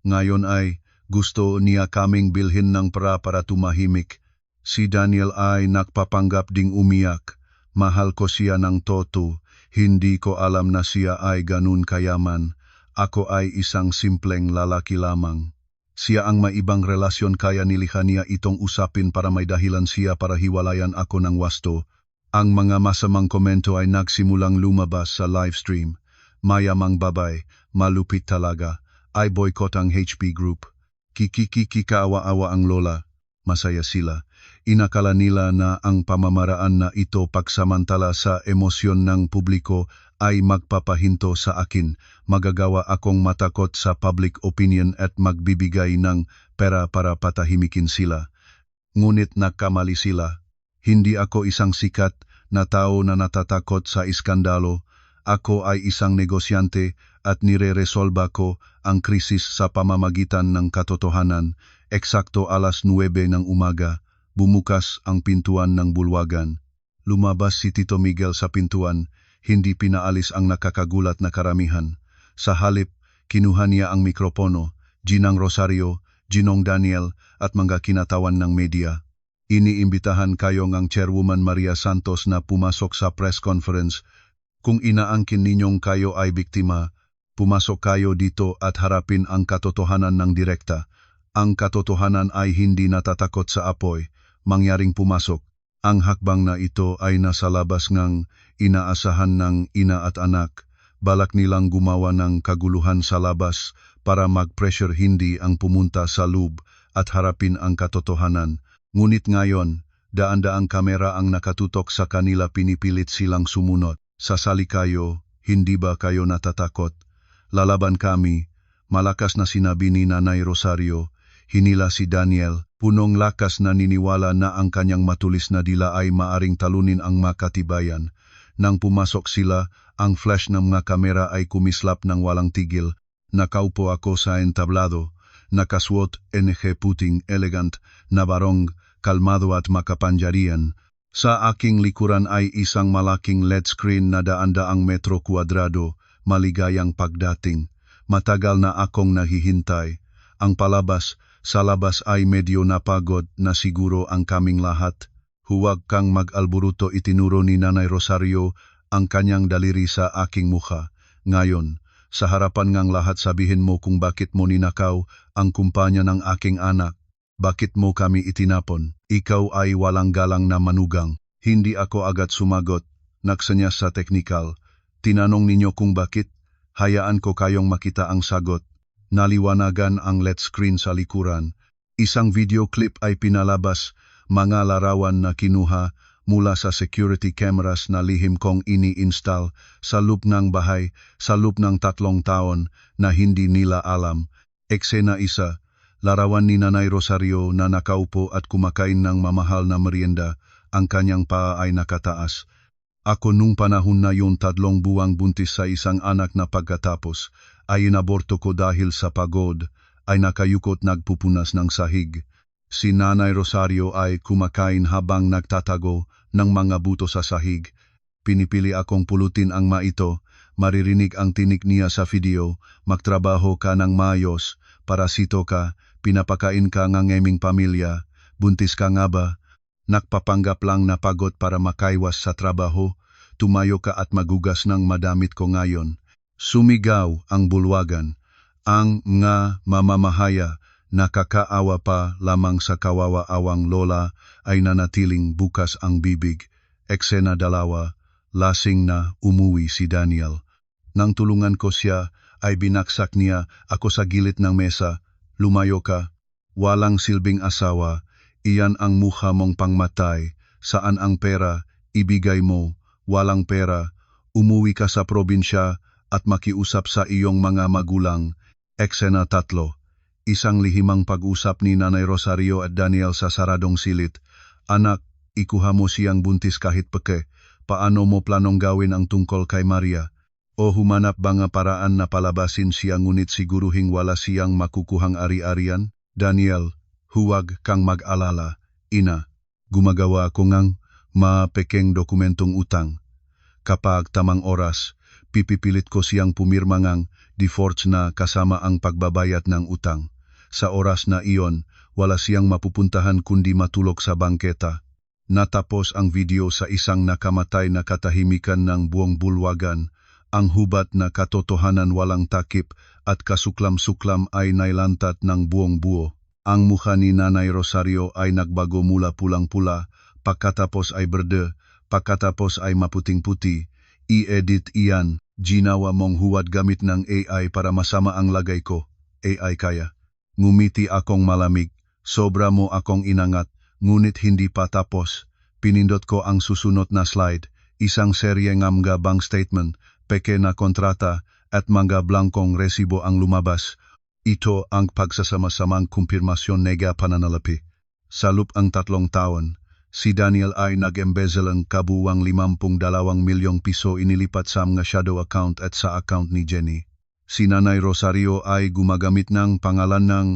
Ngayon ay gusto niya kaming bilhin ng pera para tumahimik. Si Daniel ay nagpapanggap ding umiyak. Mahal ko siya ng toto. Hindi ko alam na siya ay ganun kayaman. Ako ay isang simpleng lalaki lamang. Siya ang may ibang relasyon kaya nilikha niya itong usapin para may dahilan siya para hiwalayan ako ng wasto. Ang mga masamang komento ay nagsimulang lumabas sa livestream. Mayamang babay, malupit talaga, ay boycott ang HB Group. Kikikikikaawa-awa ang lola. Masaya sila. Inakala nila na ang pamamaraan na ito pagsamantala sa emosyon ng publiko ay magpapahinto sa akin. Magagawa akong matakot sa public opinion at magbibigay ng pera para patahimikin sila. Ngunit nagkamali sila. Hindi ako isang sikat na tao na natatakot sa iskandalo. Ako ay isang negosyante at nire-resolba ko ang krisis sa pamamagitan ng katotohanan. Eksakto alas 9 ng umaga, bumukas ang pintuan ng bulwagan. Lumabas si Tito Miguel sa pintuan, hindi pinaalis ang nakakagulat na karamihan. Sa halip, kinuha niya ang mikropono, Ginang Rosario, Ginong Daniel at mga kinatawan ng media. Iniimbitahan kayo ng Chairwoman Maria Santos na pumasok sa press conference. Kung inaangkin ninyong kayo ay biktima, pumasok kayo dito at harapin ang katotohanan ng direkta. Ang katotohanan ay hindi natatakot sa apoy, mangyaring pumasok. Ang hakbang na ito ay nasa labas ng inaasahan ng ina at anak. Balak nilang gumawa ng kaguluhan sa labas para mag-pressure hindi ang pumunta sa loob at harapin ang katotohanan. Ngunit ngayon, daan-daang kamera ang nakatutok sa kanila, pinipilit silang sumunod. Sasali kayo, hindi ba kayo natatakot? Lalaban kami, malakas na sinabi ni Nanay Rosario. Hinila si Daniel, punong lakas na niniwala na ang kanyang matulis na dila ay maaring talunin ang makatibayan. Nang pumasok sila, ang flash ng mga kamera ay kumislap ng walang tigil. Nakaupo ako sa entablado, nakasuot NG puting elegant na barong, kalmado at makapangyarihan. Sa aking likuran ay isang malaking LED screen na daan-daang metro kuwadrado, maligayang pagdating. Matagal na akong nahihintay. Ang palabas, sa labas ay medyo napagod na siguro ang kaming lahat. Huwag kang mag-alburuto, itinuro ni Nanay Rosario ang kanyang daliri sa aking mukha. Ngayon, sa harapan ngang lahat, sabihin mo kung bakit mo ninakaw ang kumpanya ng aking anak. Bakit mo kami itinapon? Ikaw ay walang galang na manugang. Hindi ako agad sumagot. Nagsanyas sa teknikal. Tinanong ninyo kung bakit? Hayaan ko kayong makita ang sagot. Naliwanagan ang LED screen sa likuran. Isang video clip ay pinalabas, mga larawan na kinuha mula sa security cameras na lihim kong ini-install sa loob ng bahay sa loob ng 3 taon na hindi nila alam. Eksena 1, larawan ni Nanay Rosario na nakaupo at kumakain ng mamahal na merienda, ang kanyang paa ay nakataas. Ako nung panahon na yun, 3 buwang buntis sa isang anak na pagkatapos ay inaborto ko dahil sa pagod, ay nakayukot nagpupunas ng sahig. Si Nanay Rosario ay kumakain habang nagtatago ng mga buto sa sahig. Pinipili akong pulutin ang ito, maririnig ang tinik niya sa video, magtrabaho ka ng maayos, parasito ka, pinapakain ka ng aming pamilya, buntis ka nga ba? Nakpapanggap lang na pagod para makaiwas sa trabaho, tumayo ka at magugas ng madamit ko ngayon. Sumigaw ang bulwagan. Ang mga mamamahaya, nakakaawa pa lamang sa kawawa-awang lola, ay nanatiling bukas ang bibig. Eksena 2, lasing na umuwi si Daniel. Nang tulungan ko siya, ay binaksak niya ako sa gilid ng mesa. Lumayo ka. Walang silbing asawa. Iyan ang mukha mong pangmatay. Saan ang pera? Ibigay mo. Walang pera. Umuwi ka sa probinsya at makiusap sa iyong mga magulang. Eksena 3, isang lihimang pag-usap ni Nanay Rosario at Daniel sa saradong silid. Anak, ikuha mo siyang buntis kahit peke. Paano mo planong gawin ang tungkol kay Maria? O humanap ba nga paraan na palabasin siya ngunit siguruhing wala siyang makukuhang ari-arian? Daniel, huwag kang mag-alala. Ina, gumagawa ko ngang mapekeng dokumentong utang. Kapag tamang oras, pipipilit ko siyang pumirma ngang defaults na kasama ang pagbabayad ng utang. Sa oras na iyon, wala siyang mapupuntahan kundi matulog sa bangketa. Natapos ang video sa isang nakamatay na katahimikan ng buong bulwagan. Ang hubat na katotohanan walang takip at kasuklam-suklam ay nailantat ng buong buo. Ang mukha ni Nanay Rosario ay nagbago mula pulang-pula, pagkatapos ay berde, pagkatapos ay maputing-puti. I-edit iyan. Ginawa mong huwad gamit ng AI para masama ang lagay ko. AI kaya. Ngumiti akong malamig. Sobra mo akong inangat, ngunit hindi pa tapos. Pinindot ko ang susunod na slide. Isang serye ng mga bank statement, peke na kontrata, at mga blankong resibo ang lumabas. Ito ang pagsasama-samang kumpirmasyon nega pananalapi. Sa loob ang 3 taon, si Daniel ay nag-embezzle ang kabuwang 52 milyong piso inilipat sa mga shadow account at sa account ni Jenny. Si Nanay Rosario ay gumagamit ng pangalan ng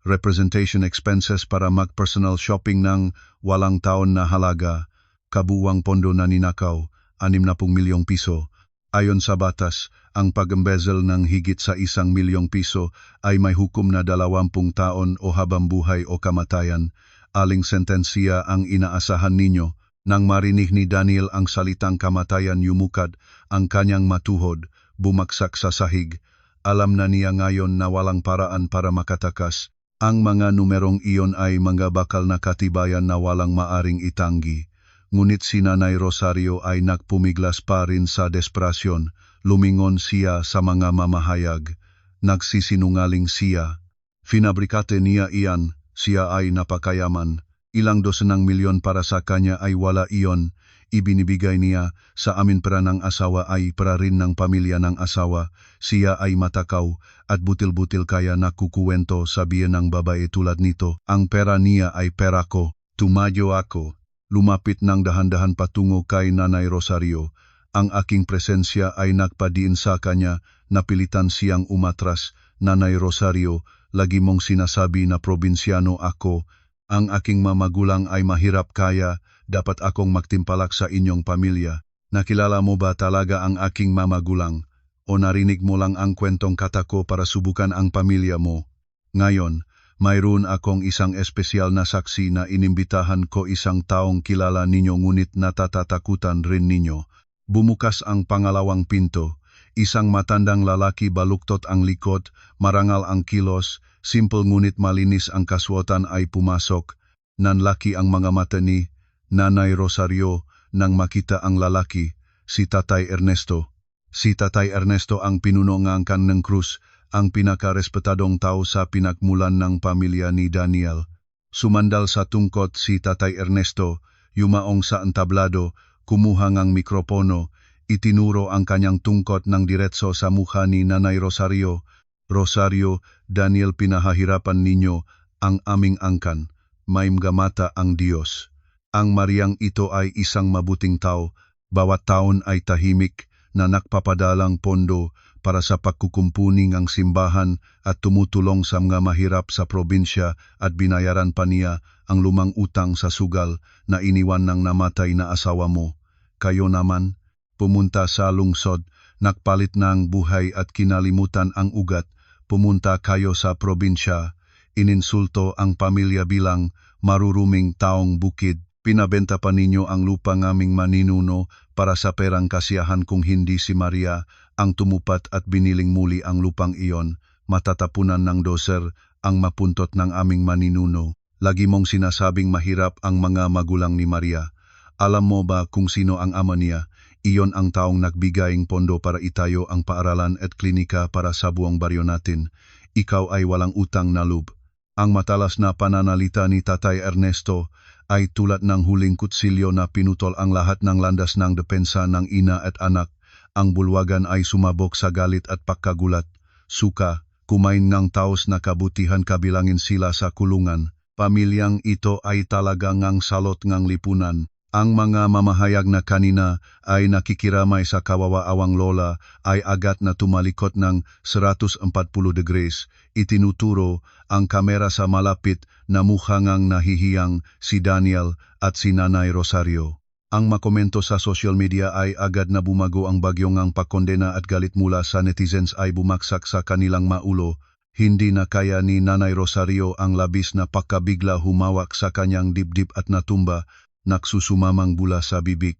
representation expenses para mag-personal shopping ng walang taon na halaga. Kabuwang pondo na ninakaw, 60 milyong piso. Ayon sa batas, ang pag-embezzle ng higit sa 1 milyong piso ay may hukom na 20 taon o habang buhay o kamatayan. Aling sentensya ang inaasahan ninyo? Nang marinig ni Daniel ang salitang kamatayan, yumukad ang kanyang matuhod, bumagsak sa sahig. Alam na niya ngayon na walang paraan para makatakas. Ang mga numerong iyon ay mga bakal na katibayan na walang maaring itanggi. Ngunit si Nanay Rosario ay nagpumiglas pa rin sa desperasyon. Lumingon siya sa mga mamahayag. Nagsisinungaling siya. Finabrikate niya iyan, siya ay napakayaman. Ilang dosenang milyon para sa kanya ay wala iyon. Ibinibigay niya sa amin pera ng asawa ay pera rin ng pamilya ng asawa. Siya ay matakaw at butil-butil kaya nakukuwento sabihin ng babae tulad nito. Ang pera niya ay pera ko. Tumayo ako. Lumapit ng dahan-dahan patungo kay Nanay Rosario. Ang aking presensya ay nagpadiin sa kanya, napilitan siyang umatras. Nanay Rosario, lagi mong sinasabi na probinsyano ako. Ang aking mamagulang ay mahirap kaya, dapat akong magtimpalak sa inyong pamilya. Nakilala mo ba talaga ang aking mamagulang? O narinig mo lang ang kwentong kata ko para subukan ang pamilya mo? Ngayon, mayroon akong isang espesyal na saksi na inimbitahan ko, isang taong kilala ninyo ngunit natatatakutan rin ninyo. Bumukas ang pangalawang pinto. Isang matandang lalaki, baluktot ang likod, marangal ang kilos, simple ngunit malinis ang kasuotan ay pumasok. Nanlaki ang mga mata ni Nanay Rosario nang makita ang lalaki, si Tatay Ernesto. Si Tatay Ernesto ang pinunongangkan ng krus, ang pinakarespetadong tao sa pinagmulan ng pamilya ni Daniel. Sumandal sa tungkot si Tatay Ernesto, yumaong sa entablado, kumuha ng mikropono, itinuro ang kanyang tungkot ng diretso sa mukha ni Nanay Rosario. Rosario, Daniel, pinahahirapan ninyo ang aming angkan. May mata ang Diyos. Ang Mariang ito ay isang mabuting tao, bawat taon ay tahimik na nagpapadalang pondo para sa pagkukumpuning ang simbahan at tumutulong sa mga mahirap sa probinsya at binayaran pa niya ang lumang utang sa sugal na iniwan ng namatay na asawa mo. Kayo naman, pumunta sa lungsod, nagpalit ng buhay at kinalimutan ang ugat, pumunta kayo sa probinsya, ininsulto ang pamilya bilang maruruming taong bukid. Pinabenta pa ninyo ang lupa ngaming maninuno para sa perang kasiyahan kung hindi si Maria ang tumupat at biniling muli ang lupang iyon, matatapunan ng doser ang mapuntot ng aming maninuno. Lagi mong sinasabing mahirap ang mga magulang ni Maria. Alam mo ba kung sino ang ama niya? Iyon ang taong nagbigayng pondo para itayo ang paaralan at klinika para sa buong baryo natin. Ikaw ay walang utang na loob. Ang matalas na pananalita ni Tatay Ernesto ay tulad ng huling kutsilyo na pinutol ang lahat ng landas ng depensa ng ina at anak. Ang bulwagan ay sumabog sa galit at pagkagulat. Suka, kumain ng taos na kabutihan kabilangin sila sa kulungan. Pamilyang ito ay talaga ngang salot ngang lipunan. Ang mga mamahayag na kanina ay nakikiramay sa kawawaawang lola ay agad na tumalikot ng 140 degrees. Itinuturo ang kamera sa malapit na mukha ngang nahihiyang si Daniel at si Nanay Rosario. Ang makomento sa social media ay agad na bumago, ang bagyo ngang pakondena at galit mula sa netizens ay bumaksak sa kanilang maulo. Hindi na kaya ni Nanay Rosario ang labis na pagkabigla, humawak sa kanyang dibdib at natumba. Nagsusumamang bula sa bibig.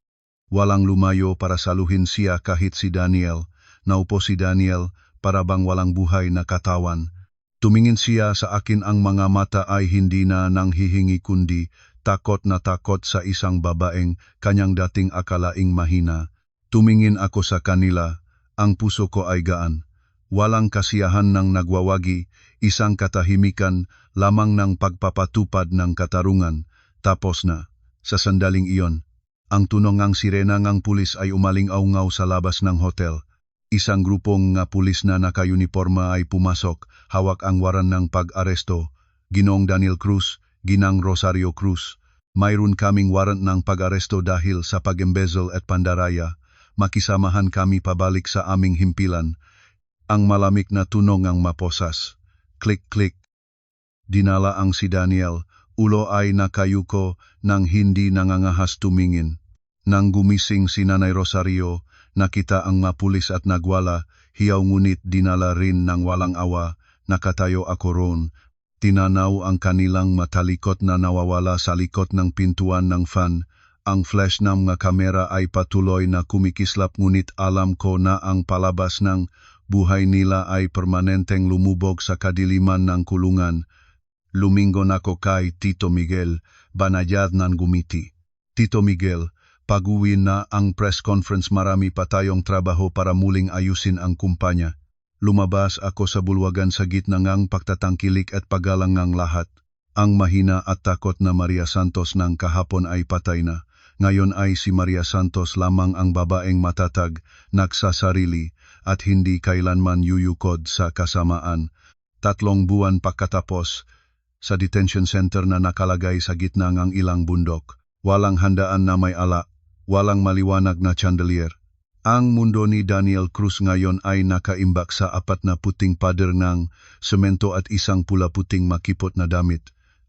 Walang lumayo para saluhin siya kahit si Daniel. Naupo si Daniel, para bang walang buhay na katawan. Tumingin siya sa akin, ang mga mata ay hindi na nanghihingi kundi takot na takot sa isang babaeng kanyang dating akalaing mahina. Tumingin ako sa kanila, ang puso ko ay gaan. Walang kasiyahan ng nagwawagi, isang katahimikan lamang ng pagpapatupad ng katarungan. Tapos na. Sa sandaling iyon, ang tunog ng sirena ng pulis ay umaling-aungaw sa labas ng hotel. Isang grupong nga pulis na naka-uniforma ay pumasok, hawak ang waran ng pag-aresto. Ginoong Daniel Cruz, Ginang Rosario Cruz. Mayroon kaming warrant ng pag-aresto dahil sa pag-embezzle at pandaraya. Makisamahan kami pabalik sa aming himpilan. Ang malamig na tunog ng maposas. Click-click. Dinala ang si Daniel. Ulo ay nakayuko nang hindi nangangahas tumingin. Nang gumising si Nanay Rosario, nakita ang mga pulis at nagwala, hiyaw ngunit dinala rin ng walang awa. Nakatayo ako roon. Tinanaw ang kanilang matalikot na nawawala sa likod ng pintuan ng fan. Ang flash ng mga kamera ay patuloy na kumikislap ngunit alam ko na ang palabas ng buhay nila ay permanenteng lumubog sa kadiliman ng kulungan. Lumingon ako kay Tito Miguel, banayad ng gumiti. Tito Miguel, pag-uwi na ang press conference, marami pa tayong trabaho para muling ayusin ang kumpanya. lumabas ako sa bulwagan sa gitna ngang pagtatangkilik at paggalang ngang lahat. Ang mahina at takot na Maria Santos ng kahapon ay patay na. Ngayon ay si Maria Santos lamang ang babaeng matatag, nagsasarili, at hindi kailanman yuyukod sa kasamaan. 3 buwan pagkatapos, sa detention center na nakalagay sa gitna ng ilang bundok, walang handaan na may ala, walang maliwanag na chandelier. Ang mundo ni Daniel Cruz ngayon ay nakaimbak sa 4 na puting pader ng semento at isang pula-puting makipot na damit.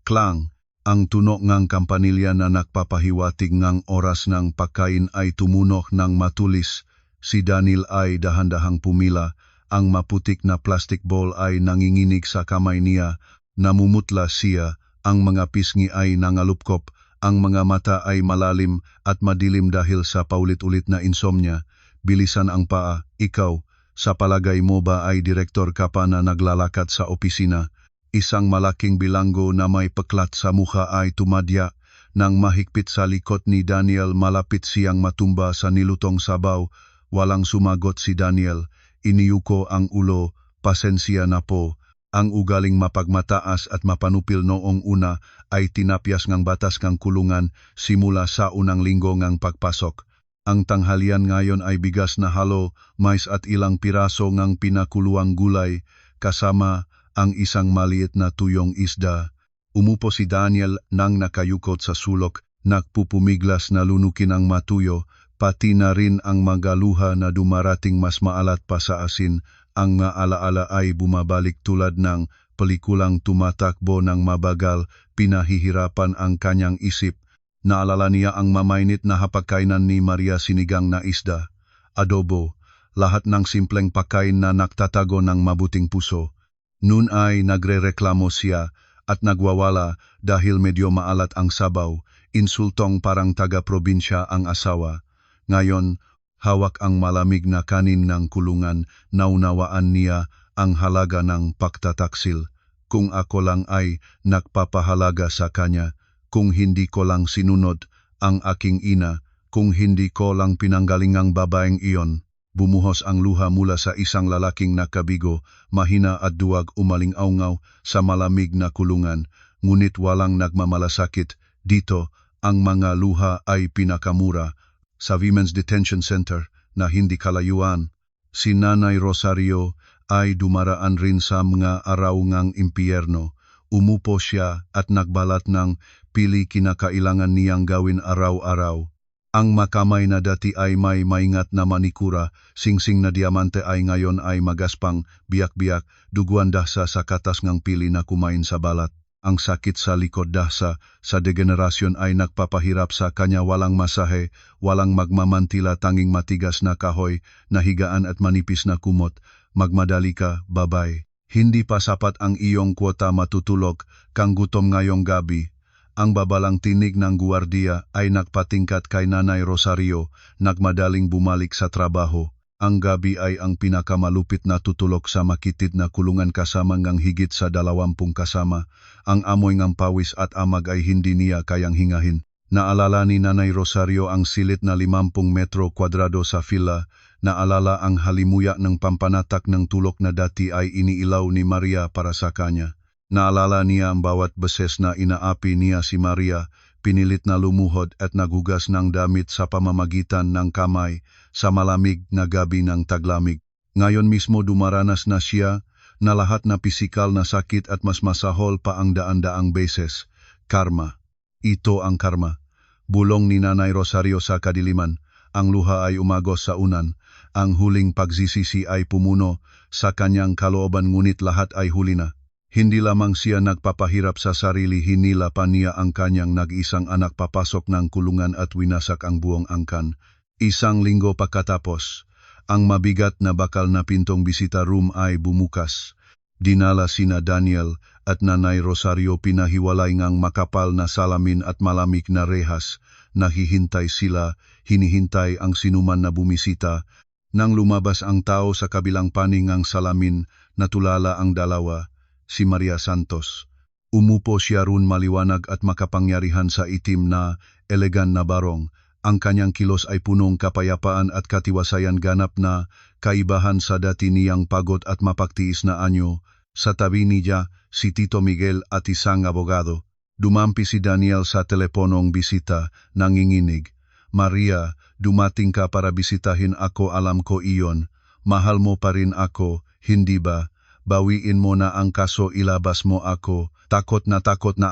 Klang, ang tunok ng kampanilya na nagpapahiwatig ng oras ng pagkain ay tumunok ng matulis. Si Daniel ay dahan-dahang pumila, ang maputik na plastic bowl ay nanginginig sa kamay niya, namumutla siya, ang mga pisngi ay nangalupkop, ang mga mata ay malalim at madilim dahil sa paulit-ulit na insomnia. Bilisan ang paa, ikaw, sa palagay mo ba ay direktor ka pa na naglalakad sa opisina? Isang malaking bilanggo na may peklat sa mukha ay tumadya, nang mahigpit sa likod ni Daniel malapit siyang matumba sa nilutong sabaw. Walang sumagot si Daniel, iniyuko ang ulo, pasensya na po. Ang ugaling mapagmataas at mapanupil noong una ay tinapyas ng batas ng kulungan simula sa unang linggo ng pagpasok. Ang tanghalian ngayon ay bigas na halo, mais at ilang piraso ng pinakuluang gulay, kasama ang isang maliit na tuyong isda. Umupo si Daniel nang nakayukot sa sulok, nagpupumiglas na lunukin ang matuyo, pati na rin ang mga luha na dumarating mas maalat pa sa asin. Ang mga alaala ay bumabalik tulad ng pelikulang tumatakbo ng mabagal, pinahihirapan ang kanyang isip. Naalala niya ang mamainit na hapagkainan ni Maria, sinigang na isda, adobo, lahat ng simpleng pagkain na nagtatago ng mabuting puso. Noon ay nagrereklamo siya at nagwawala dahil medyo maalat ang sabaw, insultong parang taga-probinsya ang asawa. Ngayon, hawak ang malamig na kanin ng kulungan, naunawaan niya ang halaga ng pagtataksil. Kung ako lang ay nagpapahalaga sa kanya, kung hindi ko lang sinunod ang aking ina, kung hindi ko lang pinanggaling ang babaeng iyon. Bumuhos ang luha mula sa isang lalaking nakabigo, mahina at duwag umaling-aungaw sa malamig na kulungan, ngunit walang nagmamalasakit. Dito, ang mga luha ay pinakamura. Sa Women's Detention Center na hindi kalayuan, si Nanay Rosario ay dumaraan rin sa mga araw ng impyerno. Umupo siya at nagbalat ng pili kinakailangan niyang gawin araw-araw. Ang makamay na dati ay may maingat na manikura, singsing na diamante ay ngayon ay magaspang, biyak-biyak, duguan dahsa sa katas ng pili na kumain sa balat. Ang sakit sa likod dahsa sa degenerasyon ay nagpapahirap sa kanya, walang masahe, walang magmamantila, tanging matigas na kahoy, nahigaan at manipis na kumot. Magmadali ka, babay. Hindi pa sapat ang iyong kwota, matutulog kang gutom ngayong gabi. Ang babalang tinig ng guwardiya ay nagpatingkat kay Nanay Rosario, nagmadaling bumalik sa trabaho. Ang gabi ay ang pinakamalupit na tutulog sa makitid na kulungan kasama ng higit sa 20 kasama. Ang amoy ng pawis at amag ay hindi niya kayang hingahin. Naalala ni Nanay Rosario ang silit na 50 metro kwadrado sa villa. Naalala ang halimuyak ng pampanatak ng tulok na dati ay iniilaw ni Maria para sa kanya. Naalala niya ang bawat beses na inaapi niya si Maria, pinilit na lumuhod at naghugas ng damit sa pamamagitan ng kamay sa malamig na gabi ng taglamig. Ngayon mismo dumaranas na siya na lahat na pisikal na sakit at mas masahol pa ang daan-daang beses. Karma. Ito ang karma. Bulong ni Nanay Rosario sa kadiliman. Ang luha ay umagos sa unan. Ang huling pagsisisi ay pumuno sa kanyang kalooban, ngunit lahat ay huli na. Hindi lamang siya nagpapahirap sa sarili, hinila pa niya ang kanyang nag-isang anak papasok ng kulungan at winasak ang buong angkan. Isang linggo pagkatapos, ang mabigat na bakal na pintong bisita room ay bumukas. Dinala sina Daniel at Nanay Rosario, pinahiwalay ngang makapal na salamin at malamig na rehas. Nahihintay sila, hinihintay ang sinuman na bumisita. Nang lumabas ang tao sa kabilang paning ng salamin, natulala ang dalawa, si Maria Santos. Umupo siya roon, maliwanag at makapangyarihan sa itim na elegan na barong. Ang kanyang kilos ay punong kapayapaan at katiwasayan, ganap na kaibahan sa dati niyang pagod at mapagtiis na anyo. Sa tabi niya, si Tito Miguel at isang abogado. Dumampi si Daniel sa teleponong bisita, nanginginig. Maria, dumating ka para bisitahin ako, alam ko iyon. Mahal mo pa rin ako, hindi ba? Bawiin mo na ang kaso, ilabas mo ako. Takot na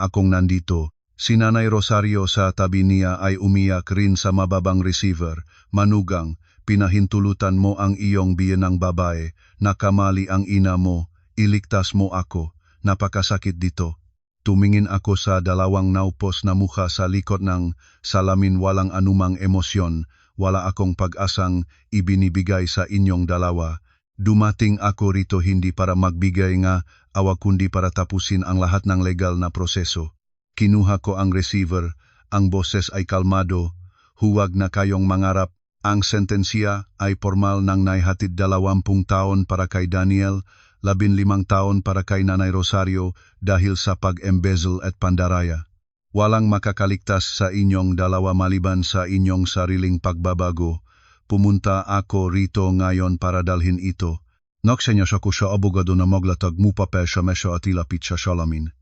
akong nandito. Si Nanay Rosario sa tabi niya ay umiyak rin sa mababang receiver. Manugang, pinahintulutan mo ang iyong biyenang babae. Nakamali ang ina mo. Iligtas mo ako. Napakasakit dito. Tumingin ako sa dalawang naupos na mukha sa likod ng salamin, walang anumang emosyon. Wala akong pag-asang ibinibigay sa inyong dalawa. Dumating ako rito hindi para magbigay nga awa kundi para tapusin ang lahat ng legal na proseso. Kinuha ko ang receiver, ang boses ay kalmado, huwag na kayong mangarap. Ang sentensya ay formal ng naihatid 20 taon para kay Daniel, 15 taon para kay Nanay Rosario dahil sa pag-embezzle at pandaraya. Walang makakaligtas sa inyong dalawa maliban sa inyong sariling pagbabago. Pumunta ako rito ngayon para dalhin ito. Nagsenyas ako sa abogado na maglatag mo papel sa mesa at ilapit sa salamin.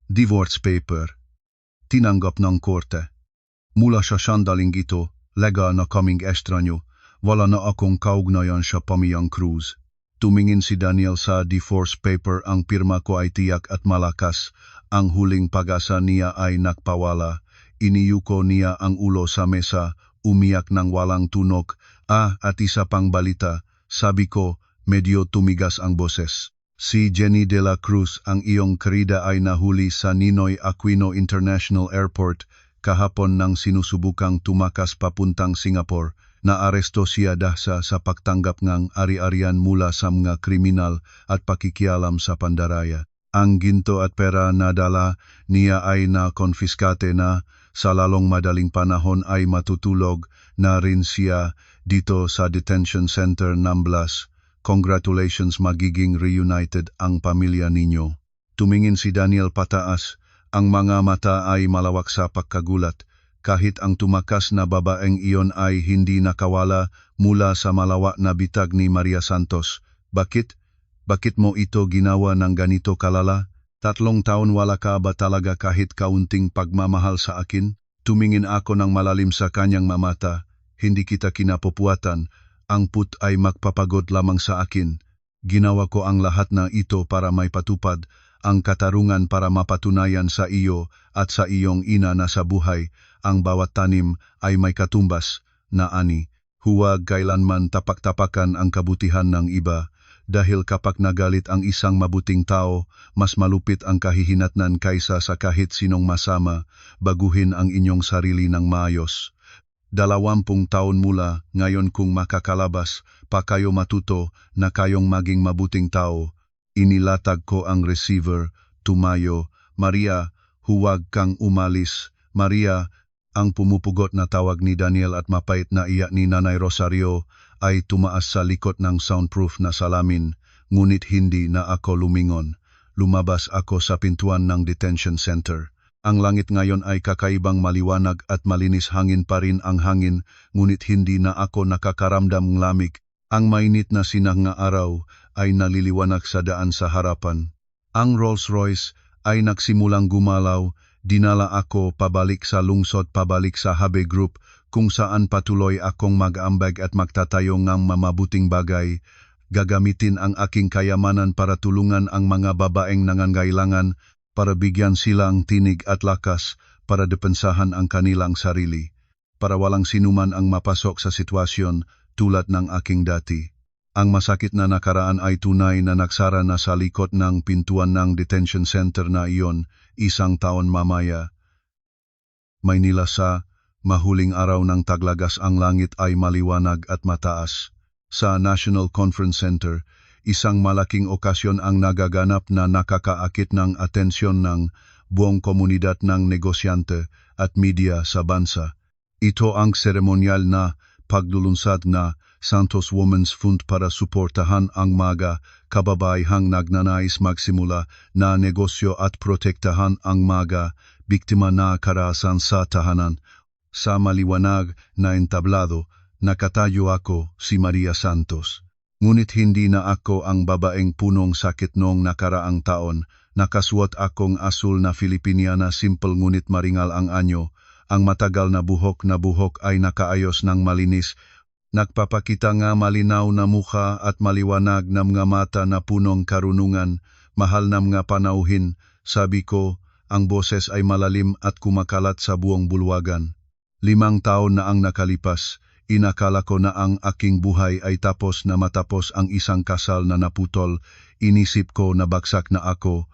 Divorce paper. Tinanggap ng korte. Mula sa sandaling ito, legal na kaming estranyo. Wala na akong kaugnayan sa pamiyang Cruz. Tumingin si Daniel sa divorce paper, ang pirma ko ay tiyak at malakas. Ang huling pag-asa niya ay nakpawala. Iniyuko niya ang ulo sa mesa, umiyak ng walang tunog. At isa pang balita, sabi ko, medyo tumigas ang boses. Si Jenny de la Cruz, ang iyong karida, ay nahuli sa Ninoy Aquino International Airport kahapon nang sinusubukang tumakas papuntang Singapore. Naaresto siya dahil sa pagtanggap ng ari-arian mula sa mga kriminal at pakikialam sa pandaraya. Ang ginto at pera na dala niya ay na-konfiskate na. Sa lalong madaling panahon ay matutulog na rin siya dito sa detention center Namblas. Congratulations, magiging reunited ang pamilya ninyo. Tumingin si Daniel pataas, ang mga mata ay malawak sa pagkagulat. Kahit ang tumakas na babaeng iyon ay hindi nakawala mula sa malawak na bitag ni Maria Santos. Bakit? Bakit mo ito ginawa ng ganito kalala? 3 taon wala ka ba talaga kahit kaunting pagmamahal sa akin? Tumingin ako ng malalim sa kanyang mamata. Hindi kita kinapupuatan. Ang put ay magpapagod lamang sa akin. Ginawa ko ang lahat na ito para may patupad ang katarungan, para mapatunayan sa iyo at sa iyong ina na sa buhay ang bawat tanim ay may katumbas na ani. Huwag kailanman tapak-tapakan ang kabutihan ng iba, dahil kapag nagalit ang isang mabuting tao, mas malupit ang kahihinatnan kaysa sa kahit sinong masama. Baguhin ang inyong sarili ng maayos. 20 taon mula ngayon kung makakalabas pa kayo matuto na kayong maging mabuting tao. Inilatag ko ang receiver, tumayo. Maria, huwag kang umalis. Maria, ang pumupugot na tawag ni Daniel at mapait na iyak ni Nanay Rosario ay tumaas sa likod ng soundproof na salamin, ngunit hindi na ako lumingon. Lumabas ako sa pintuan ng detention center. Ang langit ngayon ay kakaibang maliwanag at malinis, hangin pa rin ang hangin, ngunit hindi na ako nakakaramdam ng lamig. Ang mainit na sinag na araw ay naliliwanag sa daan sa harapan. Ang Rolls Royce ay nagsimulang gumalaw. Dinala ako pabalik sa lungsod, pabalik sa Habe Group, kung saan patuloy akong mag-ambag at magtatayo ng mamabuting bagay. Gagamitin ang aking kayamanan para tulungan ang mga babaeng nangangailangan, para bigyan silang tinig at lakas, para depensahan ang kanilang sarili, para walang sinuman ang mapasok sa sitwasyon tulad ng aking dati. Ang masakit na nakaraan ay tunay na nagsara na sa likod ng pintuan ng detention center na iyon 1 taon mamaya. Maynila, sa mahuling araw ng taglagas, ang langit ay maliwanag at mataas. Sa National Conference Center, isang malaking okasyon ang nagaganap na nakakaakit ng atensyon ng buong komunidad ng negosyante at media sa bansa. Ito ang seremonyal na paglulunsad na Santos Women's Fund para suportahan ang mga kababaihang nagnanais magsimula na negosyo at protektahan ang mga biktima na karahasan sa tahanan. Sa maliwanag na entablado, nakatayo ako, si Maria Santos. Ngunit hindi na ako ang babaeng punong sakit noong nakaraang taon. Nakasuot akong asul na Filipiniana, simple ngunit maringal ang anyo. Ang matagal na buhok ay nakaayos ng malinis. Nagpapakita nga malinaw na mukha at maliwanag na mga mata na punong karunungan. Mahal na mga panauhin, sabi ko, ang boses ay malalim at kumakalat sa buong bulwagan. 5 taon na ang nakalipas, inakala ko na ang aking buhay ay tapos na matapos ang isang kasal na naputol. Inisip ko na bagsak na ako.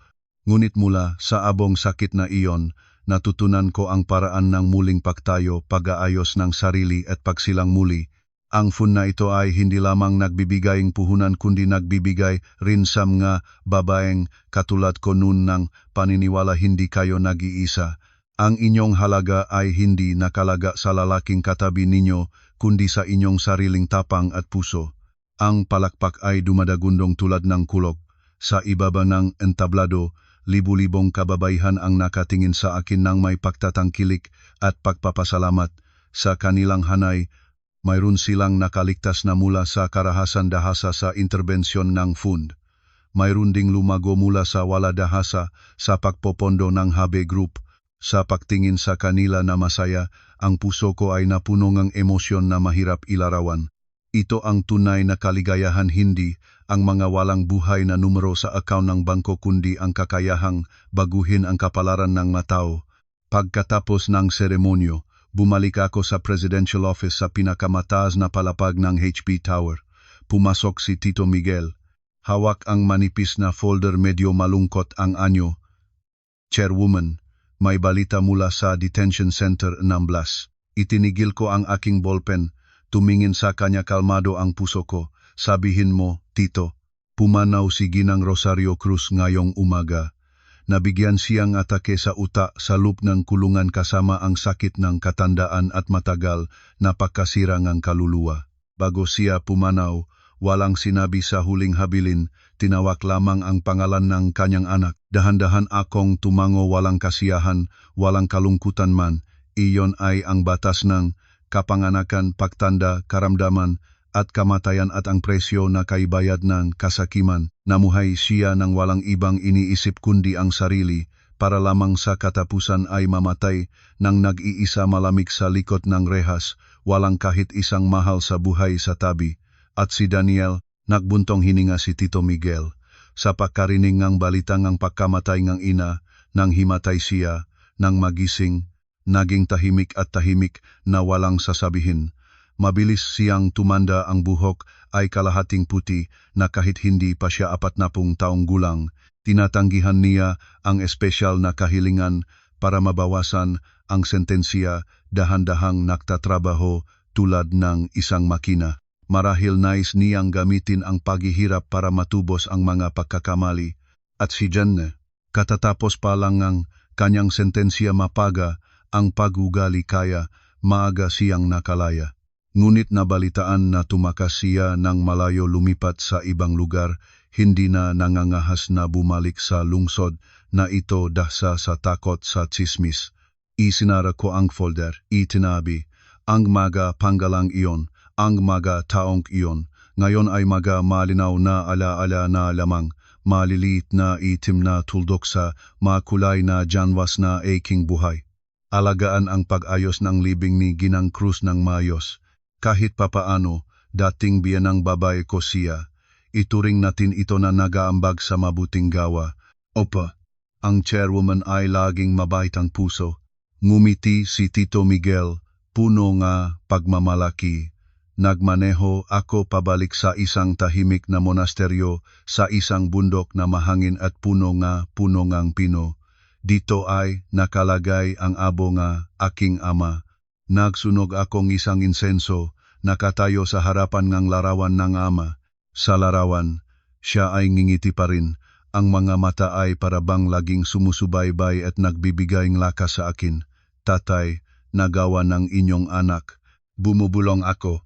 Ngunit mula sa abong sakit na iyon, natutunan ko ang paraan ng muling pagtayo, pag-aayos ng sarili at pagsilang muli. Ang fund na ito ay hindi lamang nagbibigay ng puhunan kundi nagbibigay rin sa mga babaeng katulad ko noon ng paniniwala hindi kayo nag-iisa. Ang inyong halaga ay hindi nakalaga sa lalaking katabi ninyo kundi sa inyong sariling tapang at puso. Ang palakpak ay dumadagundong tulad ng kulog. Sa ibaba ng entablado, libu-libong kababaihan ang nakatingin sa akin ng may pagtatangkilik at pagpapasalamat. Sa kanilang hanay, mayroon silang nakaligtas na mula sa karahasan dahasa sa interbensyon ng fund. Mayroon ding lumago mula sa wala dahasa sa pagpopondo ng HB Group. Sa pagtingin sa kanila na masaya, ang puso ko ay napuno ng emosyon na mahirap ilarawan. Ito ang tunay na kaligayahan, hindi ang mga walang buhay na numero sa account ng bangko kundi ang kakayahang baguhin ang kapalaran ng matao. Pagkatapos ng seremonyo, bumalik ako sa presidential office sa pinakamataas na palapag ng HP Tower. Pumasok si Tito Miguel. Hawak ang manipis na folder, medyo malungkot ang anyo. Chairwoman, may balita mula sa detention center ng Blas. Itinigil ko ang aking ballpen. Tumingin sa kanya, kalmado ang puso ko. Sabihin mo, Tito, pumanaw si Ginang Rosario Cruz ngayong umaga. Nabigyan siyang atake sa utak sa loob ng kulungan kasama ang sakit ng katandaan at matagal na pagkasira ng kaluluwa. Bago siya pumanaw, walang sinabi sa huling habilin, tinawag lamang ang pangalan ng kanyang anak. Dahan-dahan akong tumango, walang kasiyahan, walang kalungkutan man. Iyon ay ang batas ng kapanganakan, pagtanda, karamdaman, at kamatayan at ang presyo na kaibayad ng kasakiman. Namuhay siya ng walang ibang iniisip kundi ang sarili, para lamang sa katapusan ay mamatay nang nag-iisa malamig sa likod ng rehas, walang kahit isang mahal sa buhay sa tabi. At si Daniel, nagbuntong hininga si Tito Miguel. Sa pagkarinig ng balita ng pagkamatay ng ina, nang himatay siya, nang magising, naging tahimik at tahimik na walang sasabihin. Mabilis siyang tumanda, ang buhok ay kalahating puti na kahit hindi pa siya 40 taong gulang. Tinatanggihan niya ang espesyal na kahilingan para mabawasan ang sentensya, dahan-dahang nagtatrabaho tulad ng isang makina. Marahil nais niyang gamitin ang paghihirap para matubos ang mga pagkakamali. At si Jenne, katatapos pa lang ng kanyang sentensya mapaga ang pag-ugali kaya maaga siyang nakalaya. Ngunit nabalitaan na tumakas siya ng malayo, lumipat sa ibang lugar, hindi na nangangahas na bumalik sa lungsod na ito dahsa sa takot sa tsismis. Isinara ko ang folder, itinabi, ang mga panggalang iyon, ang mga taong iyon, ngayon ay mga malinaw na alaala na lamang, maliliit na itim na tuldok sa makulay na janwas na aking buhay. Alagaan ang pag-ayos ng libing ni Ginang Cruz ng maayos. Kahit papaano, dating biyanang babae ko siya, ituring natin ito na nagaambag sa mabuting gawa. Opa, ang chairwoman ay laging mabait ang puso. Ngumiti si Tito Miguel, puno nga pagmamalaki. Nagmaneho ako pabalik sa isang tahimik na monasteryo, sa isang bundok na mahangin at puno ngang pino. Dito ay nakalagay ang abo nga aking ama. Nagsunog akong isang insenso, nakatayo sa harapan ng larawan ng ama. Sa larawan, siya ay ngingiti pa rin. Ang mga mata ay parabang laging sumusubaybay at nagbibigay ng lakas sa akin. Tatay, nagawa ng inyong anak. Bumubulong ako.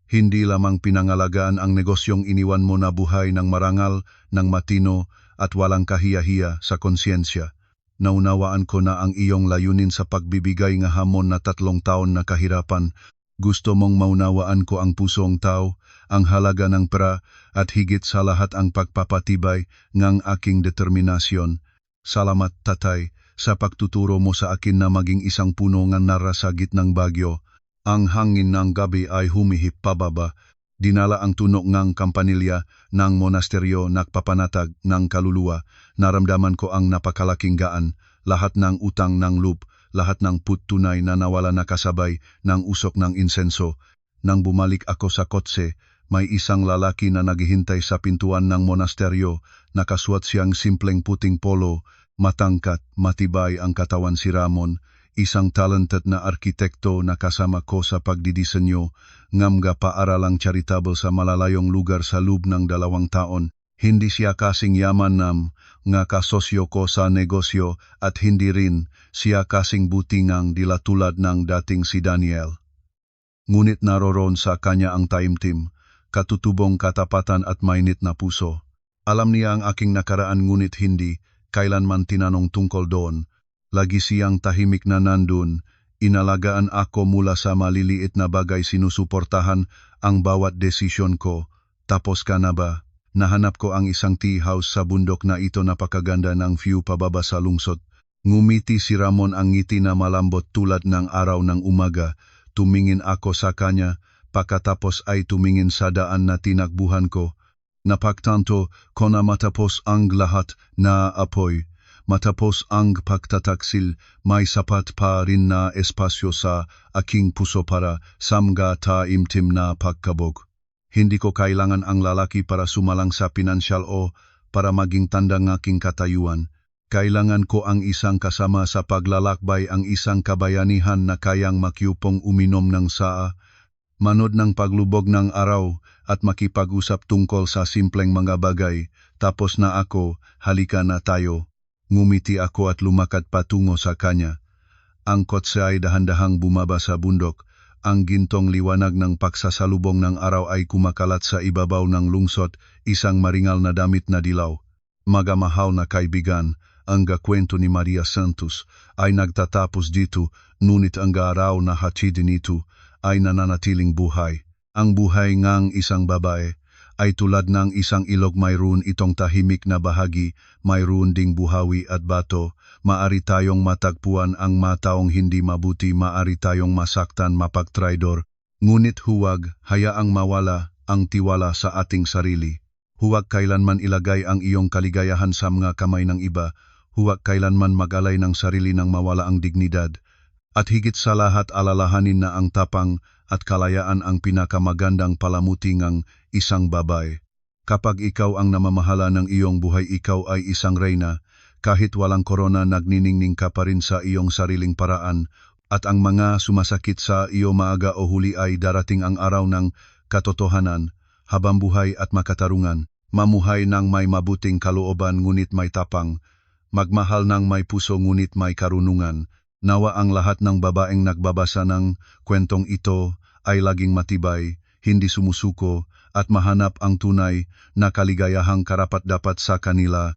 Hindi lamang pinangalagaan ang negosyong iniwan mo na buhay ng marangal, ng matino at walang kahiya-hiya sa konsyensya. naunawaan ko na ang iyong layunin sa pagbibigay nga hamon na 3 taon na kahirapan. Gusto mong maunawaan ko ang pusong tao, ang halaga ng pera, at higit sa lahat ang pagpapatibay ng aking determinasyon. Salamat, tatay, sa pagtuturo mo sa akin na maging isang puno nga nara sa gitnang bagyo. Ang hangin ng gabi ay humihip pababa. Dinala ang tunog ng kampanilya ng monasteryo nagpapanatag ng kaluluwa. Naramdaman ko ang napakalaking gaan, lahat ng utang ng loob, lahat ng tunay na nawala na kasabay ng usok ng insenso. Nang bumalik ako sa kotse, may isang lalaki na naghihintay sa pintuan ng monasteryo. Nakasuot siyang simpleng puting polo, matangkat, matibay ang katawan si Ramon. Isang talented na arkitekto na kasama ko sa pagdidisenyo, ngamga paaralang charitable sa malalayong lugar sa loob ng 2 taon. Hindi siya kasing yaman nga kasosyo ko sa negosyo at hindi rin siya kasing butingang dilatulad ng dating si Daniel. Ngunit naroon sa kanya ang taimtim, katutubong katapatan at mainit na puso. Alam niya ang aking nakaraan ngunit hindi kailanman tinanong tungkol doon. Lagi siyang tahimik na nandun, inalagaan ako mula sa maliliit na bagay, sinusuportahan ang bawat desisyon ko. Tapos ka na ba? Nahanap ko ang isang tea house sa bundok na ito, napakaganda ng view pababa sa lungsod. Ngumiti si Ramon, ang ngiti na malambot tulad ng araw ng umaga. Tumingin ako sa kanya, pagkatapos ay tumingin sa daan na tinakbuhan ko. Napagtanto ko na matapos ang lahat na apoy. Matapos ang pagtataksil, may sapat pa rin na espasyo sa aking puso para samga taimtim na pagkabog. Hindi ko kailangan ang lalaki para sumalang sa pinansyal o para maging tanda ng aking katayuan. Kailangan ko ang isang kasama sa paglalakbay, ang isang kabayanihan na kayang makiupong uminom ng saa, manood ng paglubog ng araw at makipag-usap tungkol sa simpleng mga bagay. Tapos na ako, halika na tayo. Ngumiti ako at lumakad patungo sa kanya. Ang kotse ay dahan-dahang bumaba sa bundok. Ang gintong liwanag ng pagsasalubong ng araw ay kumakalat sa ibabaw ng lungsod, isang maringal na damit na dilaw. Magamahal na kaibigan, ang kwento ni Maria Santos ay nagtatapos dito, ngunit ang araw na hatid nito ay nananatiling buhay. Ang buhay ng isang babae ay tulad ng isang ilog, mayroon itong tahimik na bahagi, mayroon ding buhawi at bato. Maari tayong matagpuan ang mataong hindi mabuti, maari tayong masaktan, mapagtraidor. Ngunit huwag hayaang mawala ang tiwala sa ating sarili. Huwag kailanman ilagay ang iyong kaligayahan sa mga kamay ng iba. Huwag kailanman mag-alay ng sarili nang mawala ang dignidad. At higit sa lahat, alalahanin na ang tapang at kalayaan ang pinakamagandang palamuti ng isang babae. Kapag ikaw ang namamahala ng iyong buhay, ikaw ay isang reyna. Kahit walang korona, nagniningning ka pa rin sa iyong sariling paraan. At ang mga sumasakit sa iyo, maaga o huli ay darating ang araw ng katotohanan. Habang buhay at makatarungan, mamuhay ng may mabuting kalooban ngunit may tapang. Magmahal ng may puso ngunit may karunungan. Nawa ang lahat ng babaeng nagbabasa ng kwentong ito ay laging matibay, hindi sumusuko, at mahanap ang tunay na kaligayahang karapat-dapat sa kanila.